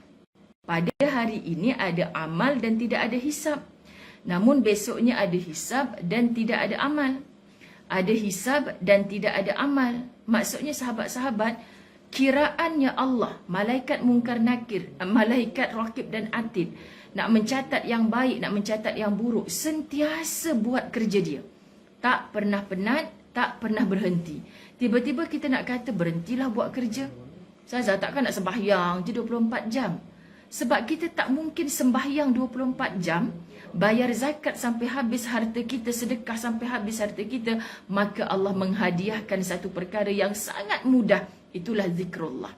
Pada hari ini ada amal dan tidak ada hisab. Namun besoknya ada hisab dan tidak ada amal. Ada hisab dan tidak ada amal. Maksudnya sahabat-sahabat, kiraannya Allah, malaikat mungkar nakir, malaikat rakib dan atid, nak mencatat yang baik, nak mencatat yang buruk, sentiasa buat kerja dia. Tak pernah penat, tak pernah berhenti. Tiba-tiba kita nak kata berhentilah buat kerja. Ustazah, takkan nak sembahyang je 24 jam? Sebab kita tak mungkin sembahyang 24 jam, bayar zakat sampai habis harta kita, sedekah sampai habis harta kita, maka Allah menghadiahkan satu perkara yang sangat mudah. Itulah zikrullah.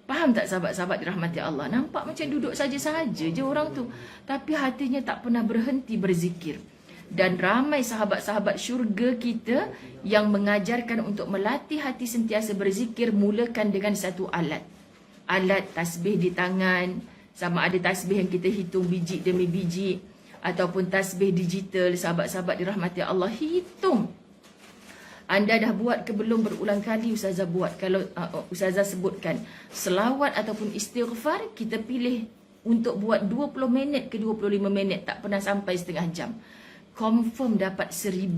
Faham tak sahabat-sahabat dirahmati Allah? Nampak macam duduk saja-saja je orang tu, tapi hatinya tak pernah berhenti berzikir. Dan ramai sahabat-sahabat syurga kita yang mengajarkan untuk melatih hati sentiasa berzikir, mulakan dengan satu alat. Alat tasbih di tangan, Sama ada tasbih yang kita hitung biji demi biji, ataupun tasbih digital, sahabat-sahabat dirahmati Allah, hitung. Anda dah buat ke belum berulang kali Ustazah buat. Kalau Ustazah sebutkan selawat ataupun istighfar, kita pilih untuk buat 20 minit ke 25 minit, tak pernah sampai setengah jam. Confirm dapat 1000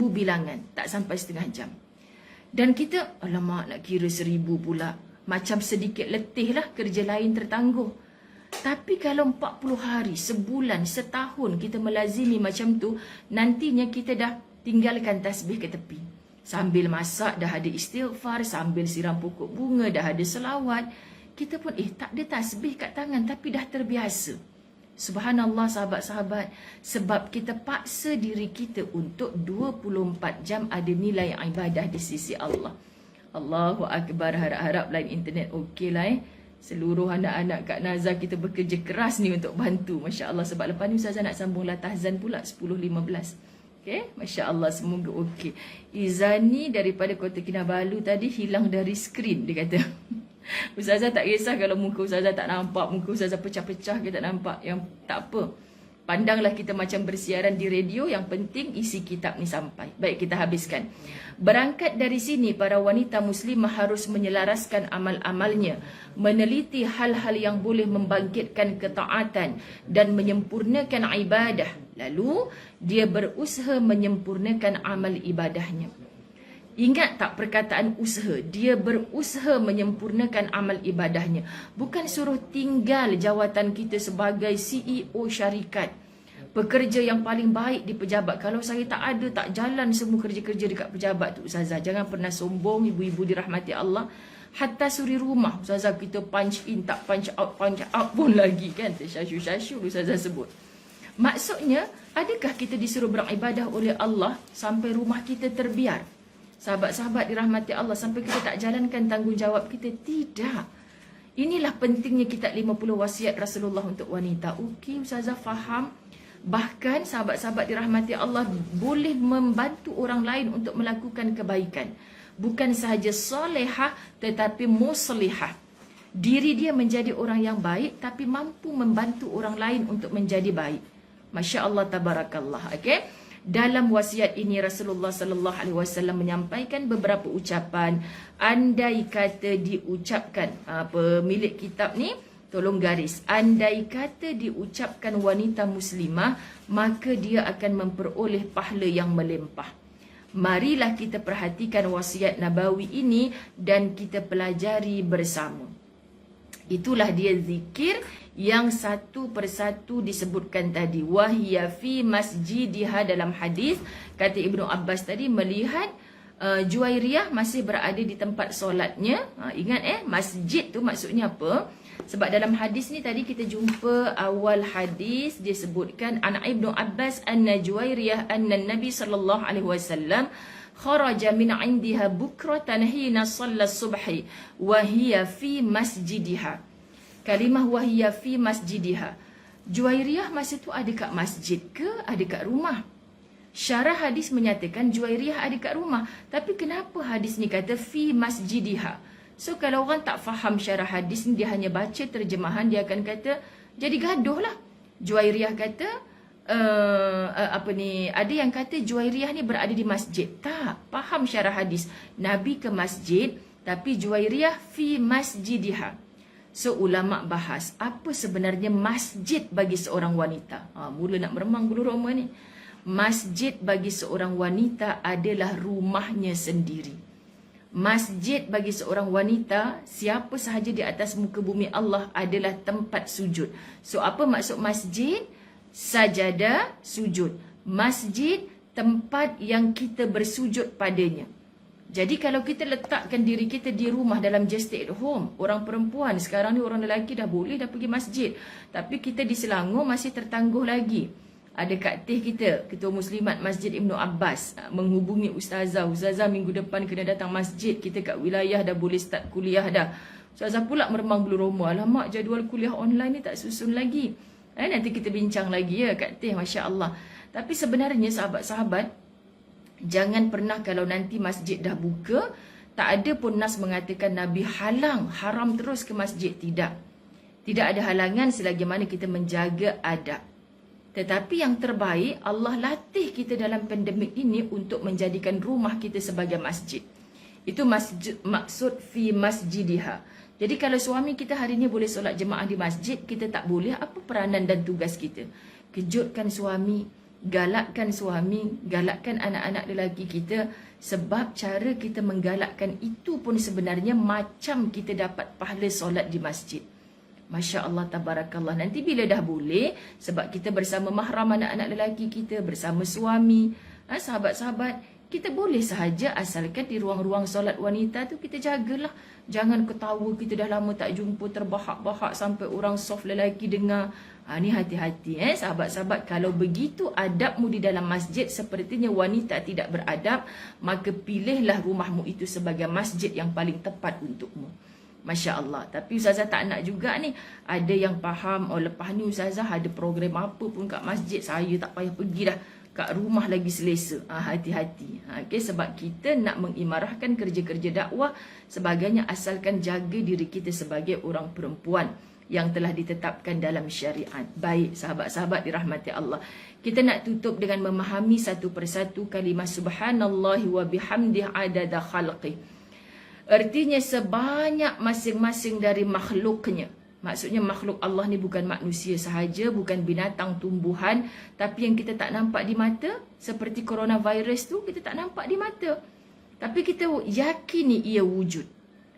bilangan, tak sampai setengah jam. Dan kita, alamak nak kira 1000 pula, macam sedikit letih lah, kerja lain tertangguh. Tapi kalau 40 hari, sebulan, setahun kita melazimi macam tu, nantinya kita dah tinggalkan tasbih ke tepi. Sambil masak dah ada istighfar, sambil siram pokok bunga dah ada selawat. Kita pun tak ada tasbih kat tangan tapi dah terbiasa. Subhanallah sahabat-sahabat, sebab kita paksa diri kita untuk 24 jam ada nilai ibadah di sisi Allah. Allahu Akbar, harap-harap line internet okey lah Seluruh anak-anak Kak Nazar kita bekerja keras ni untuk bantu. Masya Allah, sebab lepas ni Ustazah nak sambung Latahzan pula 10.15. Okay, Masya Allah, semoga okey. Izani daripada Kota Kinabalu tadi hilang dari skrin, dia kata. Ustazah tak kisah kalau muka Ustazah tak nampak, muka Ustazah pecah-pecah kita tak nampak, yang tak apa. Pandanglah kita macam bersiaran di radio, yang penting isi kitab ni sampai. Baik, kita habiskan. Berangkat dari sini, para wanita muslimah harus menyelaraskan amal-amalnya, meneliti hal-hal yang boleh membangkitkan ketaatan dan menyempurnakan ibadah. Lalu, dia berusaha menyempurnakan amal ibadahnya. Ingat tak perkataan usaha? Dia berusaha menyempurnakan amal ibadahnya. Bukan suruh tinggal jawatan kita sebagai CEO syarikat, pekerja yang paling baik di pejabat. Kalau saya tak ada, tak jalan semua kerja-kerja dekat pejabat tu Ustazah. Jangan pernah sombong, ibu-ibu dirahmati Allah. Hatta suri rumah Ustazah kita punch in, tak punch out pun lagi kan. Tersyasyu-syasyu Ustazah sebut. Maksudnya, adakah kita disuruh beribadah oleh Allah sampai rumah kita terbiar? Sahabat-sahabat dirahmati Allah, sampai kita tak jalankan tanggungjawab kita? Tidak. Inilah pentingnya kitab 50 wasiat Rasulullah untuk wanita. Okey, Ustazah faham. Bahkan sahabat-sahabat dirahmati Allah boleh membantu orang lain untuk melakukan kebaikan. Bukan sahaja solehah tetapi muslihah. Diri dia menjadi orang yang baik tapi mampu membantu orang lain untuk menjadi baik. Masya Allah, tabarakallah. Okey. Dalam wasiat ini Rasulullah sallallahu alaihi wasallam menyampaikan beberapa ucapan. Andai kata diucapkan, pemilik kitab ni tolong garis, andai kata diucapkan wanita muslimah, maka dia akan memperoleh pahala yang melimpah. Marilah kita perhatikan wasiat nabawi ini dan kita pelajari bersama. Itulah dia zikir yang satu persatu disebutkan tadi. Wahia fi masjidiha, dalam hadis kata Ibnu Abbas tadi, melihat Juwairiyah masih berada di tempat solatnya. Ingat masjid tu maksudnya apa? Sebab dalam hadis ni tadi kita jumpa awal hadis disebutkan an Ibnu Abbas anna Juwairiyah anna Nabi sallallahu alaihi wasallam kharaja min indiha bukratan hina shalla subhi wa hiya fi masjidiha. Kalimah wahia fi masjidiha. Juwairiyah masa tu ada kat masjid ke ada kat rumah? Syarah hadis menyatakan Juwairiyah ada kat rumah. Tapi kenapa hadis ni kata fi masjidiha? So kalau orang tak faham syarah hadis ni, dia hanya baca terjemahan, dia akan kata jadi gaduh lah. Juwairiyah kata ada yang kata Juwairiyah ni berada di masjid. Tak, faham syarah hadis. Nabi ke masjid tapi Juwairiyah fi masjidiha. So ulama bahas apa sebenarnya masjid bagi seorang wanita. Mula nak meremang bulu roma ni. Masjid bagi seorang wanita adalah rumahnya sendiri. Masjid bagi seorang wanita, siapa sahaja di atas muka bumi Allah, adalah tempat sujud. So apa maksud masjid? Sajadah, sujud. Masjid, tempat yang kita bersujud padanya. Jadi kalau kita letakkan diri kita di rumah dalam just stay at home, orang perempuan sekarang ni, orang lelaki dah boleh dah pergi masjid. Tapi kita di Selangor masih tertangguh lagi. Ada Kak Teh kita, Ketua Muslimat Masjid Ibnu Abbas, menghubungi Ustazah. Ustazah minggu depan kena datang masjid, kita kat wilayah dah boleh start kuliah dah. Ustazah pula meremang bulu roma. Alamak, jadual kuliah online ni tak susun lagi. Nanti kita bincang lagi ya Kak Teh, Masya Allah. Tapi sebenarnya sahabat-sahabat, jangan pernah kalau nanti masjid dah buka, tak ada pun nas mengatakan Nabi halang, haram terus ke masjid. Tidak. Tidak ada halangan selagi mana kita menjaga adab. Tetapi yang terbaik, Allah latih kita dalam pandemik ini untuk menjadikan rumah kita sebagai masjid. Itu maksud fi masjidiha. Jadi kalau suami kita hari ini boleh solat jemaah di masjid, kita tak boleh, apa peranan dan tugas kita? Kejutkan suami, galakkan suami, galakkan anak-anak lelaki kita. Sebab cara kita menggalakkan itu pun sebenarnya macam kita dapat pahala solat di masjid. Masya Allah, tabarakallah. Nanti bila dah boleh, sebab kita bersama mahram anak-anak lelaki kita, bersama suami, sahabat-sahabat, kita boleh sahaja asalkan di ruang-ruang solat wanita tu kita jagalah. Jangan ketawa kita dah lama tak jumpa, terbahak-bahak sampai orang soft lelaki dengar. Ni hati-hati sahabat-sahabat. Kalau begitu adabmu di dalam masjid sepertinya wanita tidak beradab, maka pilihlah rumahmu itu sebagai masjid yang paling tepat untukmu. Masya Allah. Tapi Ustazah tak nak juga ni. Ada yang faham, lepas ni Ustazah ada program apa pun kat masjid, saya tak payah pergi dah. Kat rumah lagi selesa. Hati-hati. Okay, sebab kita nak mengimarahkan kerja-kerja dakwah sebagainya, asalkan jaga diri kita sebagai orang perempuan yang telah ditetapkan dalam syariat. Baik, sahabat-sahabat dirahmati Allah. Kita nak tutup dengan memahami satu persatu kalimah subhanallahi wa bihamdih adada khalqih. Artinya sebanyak masing-masing dari makhluknya. Maksudnya makhluk Allah ni bukan manusia sahaja, bukan binatang, tumbuhan, tapi yang kita tak nampak di mata, seperti coronavirus tu kita tak nampak di mata. Tapi kita yakini ia wujud.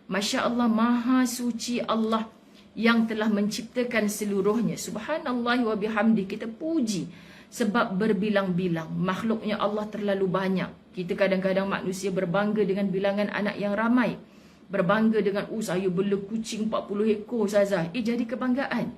Masya Allah, maha suci Allah yang telah menciptakan seluruhnya. Subhanallah wa bihamdi, kita puji. Sebab berbilang-bilang, makhluknya Allah terlalu banyak. Kita kadang-kadang manusia berbangga dengan bilangan anak yang ramai. Berbangga dengan, saya bela kucing 40 ekor Ustazah. Jadi kebanggaan.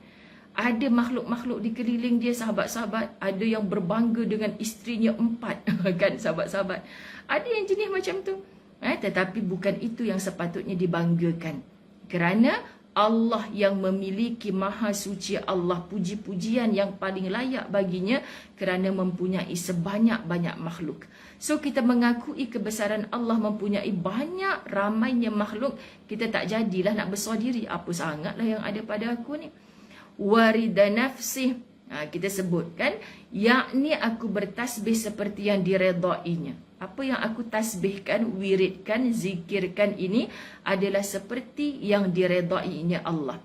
Ada makhluk-makhluk di keliling dia, sahabat-sahabat. Ada yang berbangga dengan isterinya 4. Kan sahabat-sahabat. Ada yang jenis macam tu. Tetapi bukan itu yang sepatutnya dibanggakan. Kerana Allah yang memiliki maha suci Allah, puji-pujian yang paling layak baginya kerana mempunyai sebanyak-banyak makhluk. So kita mengakui kebesaran Allah mempunyai banyak ramainya makhluk, kita tak jadilah nak besar diri. Apa sangatlah yang ada pada aku ni. Warida nafsih, kita sebut kan, yakni aku bertasbih seperti yang diredainya. Apa yang aku tasbihkan, wiridkan, zikirkan ini adalah seperti yang diredainya Allah,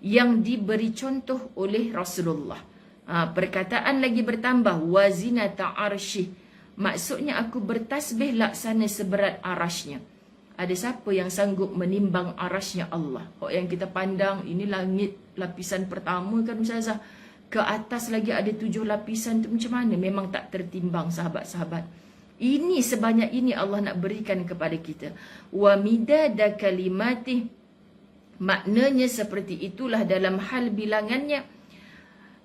yang diberi contoh oleh Rasulullah. Perkataan lagi bertambah, wazinata arsyih. Maksudnya aku bertasbih laksana seberat arasnya. Ada siapa yang sanggup menimbang arasnya Allah? Yang kita pandang, ini langit lapisan pertama kan Ustazah. Ke atas lagi ada 7 lapisan tu macam mana? Memang tak tertimbang sahabat-sahabat. Ini sebanyak ini Allah nak berikan kepada kita. Wa midada kalimatih. Maknanya seperti itulah dalam hal bilangannya.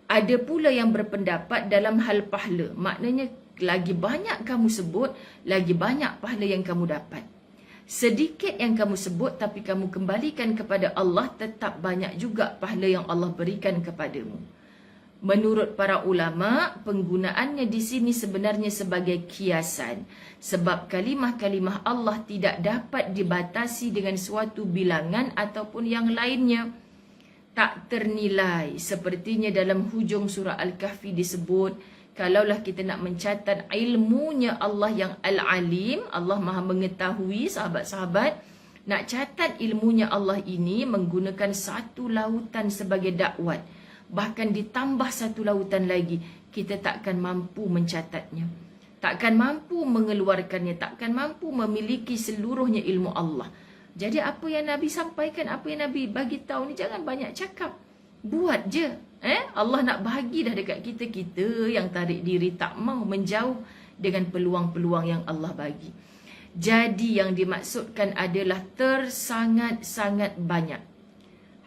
Ada pula yang berpendapat dalam hal pahala. Maknanya lagi banyak kamu sebut, lagi banyak pahala yang kamu dapat. Sedikit yang kamu sebut tapi kamu kembalikan kepada Allah, tetap banyak juga pahala yang Allah berikan kepadamu. Menurut para ulama, penggunaannya di sini sebenarnya sebagai kiasan. Sebab kalimah-kalimah Allah tidak dapat dibatasi dengan suatu bilangan ataupun yang lainnya. Tak ternilai. Sepertinya dalam hujung surah Al-Kahfi disebut, kalaulah kita nak mencatat ilmunya Allah yang Al-Alim, Allah maha mengetahui, sahabat-sahabat, nak catat ilmunya Allah ini menggunakan satu lautan sebagai dakwat. Bahkan ditambah satu lautan lagi, kita takkan mampu mencatatnya. Takkan mampu mengeluarkannya, takkan mampu memiliki seluruhnya ilmu Allah. Jadi apa yang Nabi sampaikan, apa yang Nabi bagi tahu ni, jangan banyak cakap. Buat je. Allah nak bahagi dah dekat kita. Kita yang tarik diri, tak mau menjauh dengan peluang-peluang yang Allah bagi. Jadi yang dimaksudkan adalah tersangat-sangat banyak.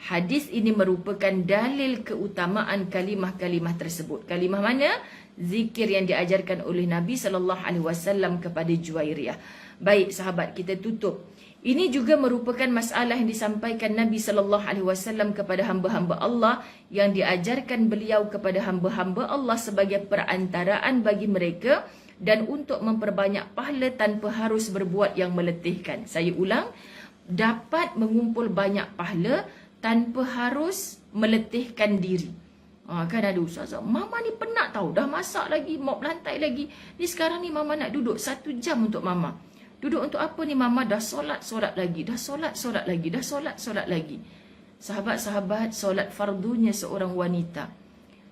Hadis ini merupakan dalil keutamaan kalimah-kalimah tersebut. Kalimah mana? Zikir yang diajarkan oleh Nabi SAW kepada Juwairiyah. Baik sahabat, kita tutup. Ini juga merupakan masalah yang disampaikan Nabi SAW kepada hamba-hamba Allah, yang diajarkan beliau kepada hamba-hamba Allah sebagai perantaraan bagi mereka dan untuk memperbanyak pahala tanpa harus berbuat yang meletihkan. Saya ulang, dapat mengumpul banyak pahala tanpa harus meletihkan diri. Kan ada ustazah, mama ni penat tahu, dah masak lagi, mop lantai lagi. Ni sekarang ni mama nak duduk 1 jam untuk mama. Duduk untuk apa ni mama? Dah solat lagi, dah solat lagi, dah solat lagi. Sahabat-sahabat, solat fardunya seorang wanita,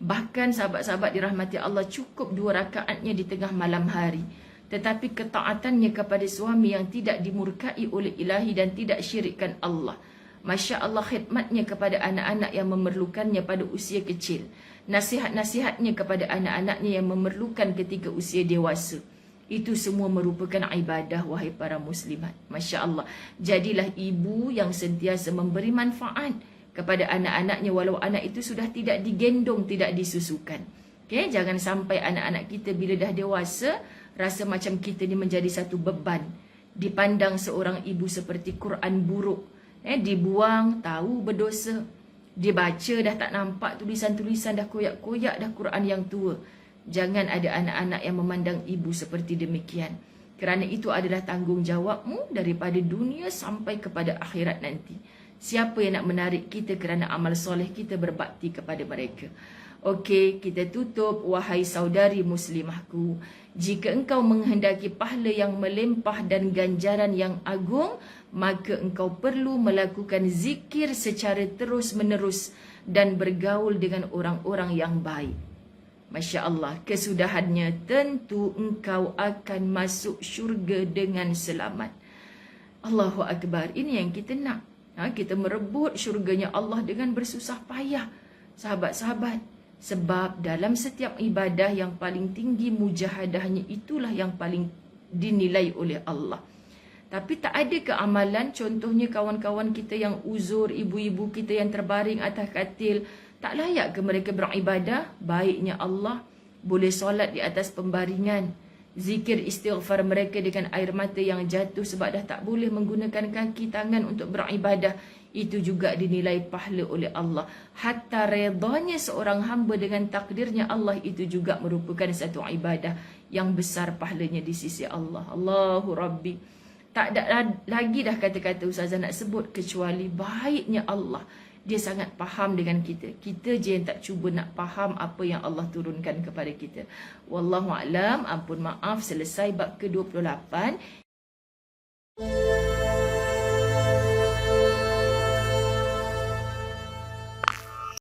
bahkan sahabat-sahabat dirahmati Allah, cukup 2 rakaatnya di tengah malam hari. Tetapi ketaatannya kepada suami yang tidak dimurkai oleh ilahi dan tidak syirikkan Allah. Masya Allah, khidmatnya kepada anak-anak yang memerlukannya pada usia kecil. Nasihat-nasihatnya kepada anak-anaknya yang memerlukan ketika usia dewasa. Itu semua merupakan ibadah, wahai para muslimat. Masya Allah. Jadilah ibu yang sentiasa memberi manfaat kepada anak-anaknya walau anak itu sudah tidak digendong, tidak disusukan. Okay? Jangan sampai anak-anak kita bila dah dewasa rasa macam kita ni menjadi satu beban. Dipandang seorang ibu seperti Quran buruk. Dibuang, tahu berdosa. Dibaca dah tak nampak tulisan-tulisan, dah koyak-koyak dah Quran yang tua. Jangan ada anak-anak yang memandang ibu seperti demikian. Kerana itu adalah tanggungjawabmu daripada dunia sampai kepada akhirat nanti. Siapa yang nak menarik kita kerana amal soleh kita berbakti kepada mereka? Okey, kita tutup. Wahai saudari muslimahku, jika engkau menghendaki pahala yang melimpah dan ganjaran yang agung, maka engkau perlu melakukan zikir secara terus-menerus dan bergaul dengan orang-orang yang baik. Masya Allah, kesudahannya tentu engkau akan masuk syurga dengan selamat. Allahu Akbar, ini yang kita nak. Kita merebut syurganya Allah dengan bersusah payah. Sahabat-sahabat, sebab dalam setiap ibadah yang paling tinggi mujahadahnya, itulah yang paling dinilai oleh Allah. Tapi tak ada keamalan, contohnya kawan-kawan kita yang uzur, ibu-ibu kita yang terbaring atas katil, tak layak ke mereka beribadah? Baiknya Allah boleh solat di atas pembaringan, zikir istighfar mereka dengan air mata yang jatuh sebab dah tak boleh menggunakan kaki tangan untuk beribadah. Itu juga dinilai pahala oleh Allah. Hatta redanya seorang hamba dengan takdirnya Allah, itu juga merupakan satu ibadah yang besar pahalanya di sisi Allah. Allahu Rabbi. Tak ada lagi dah kata-kata ustazah nak sebut kecuali baiknya Allah. Dia sangat faham dengan kita. Kita je yang tak cuba nak faham apa yang Allah turunkan kepada kita. Wallahualam. Ampun maaf, selesai bab ke-28.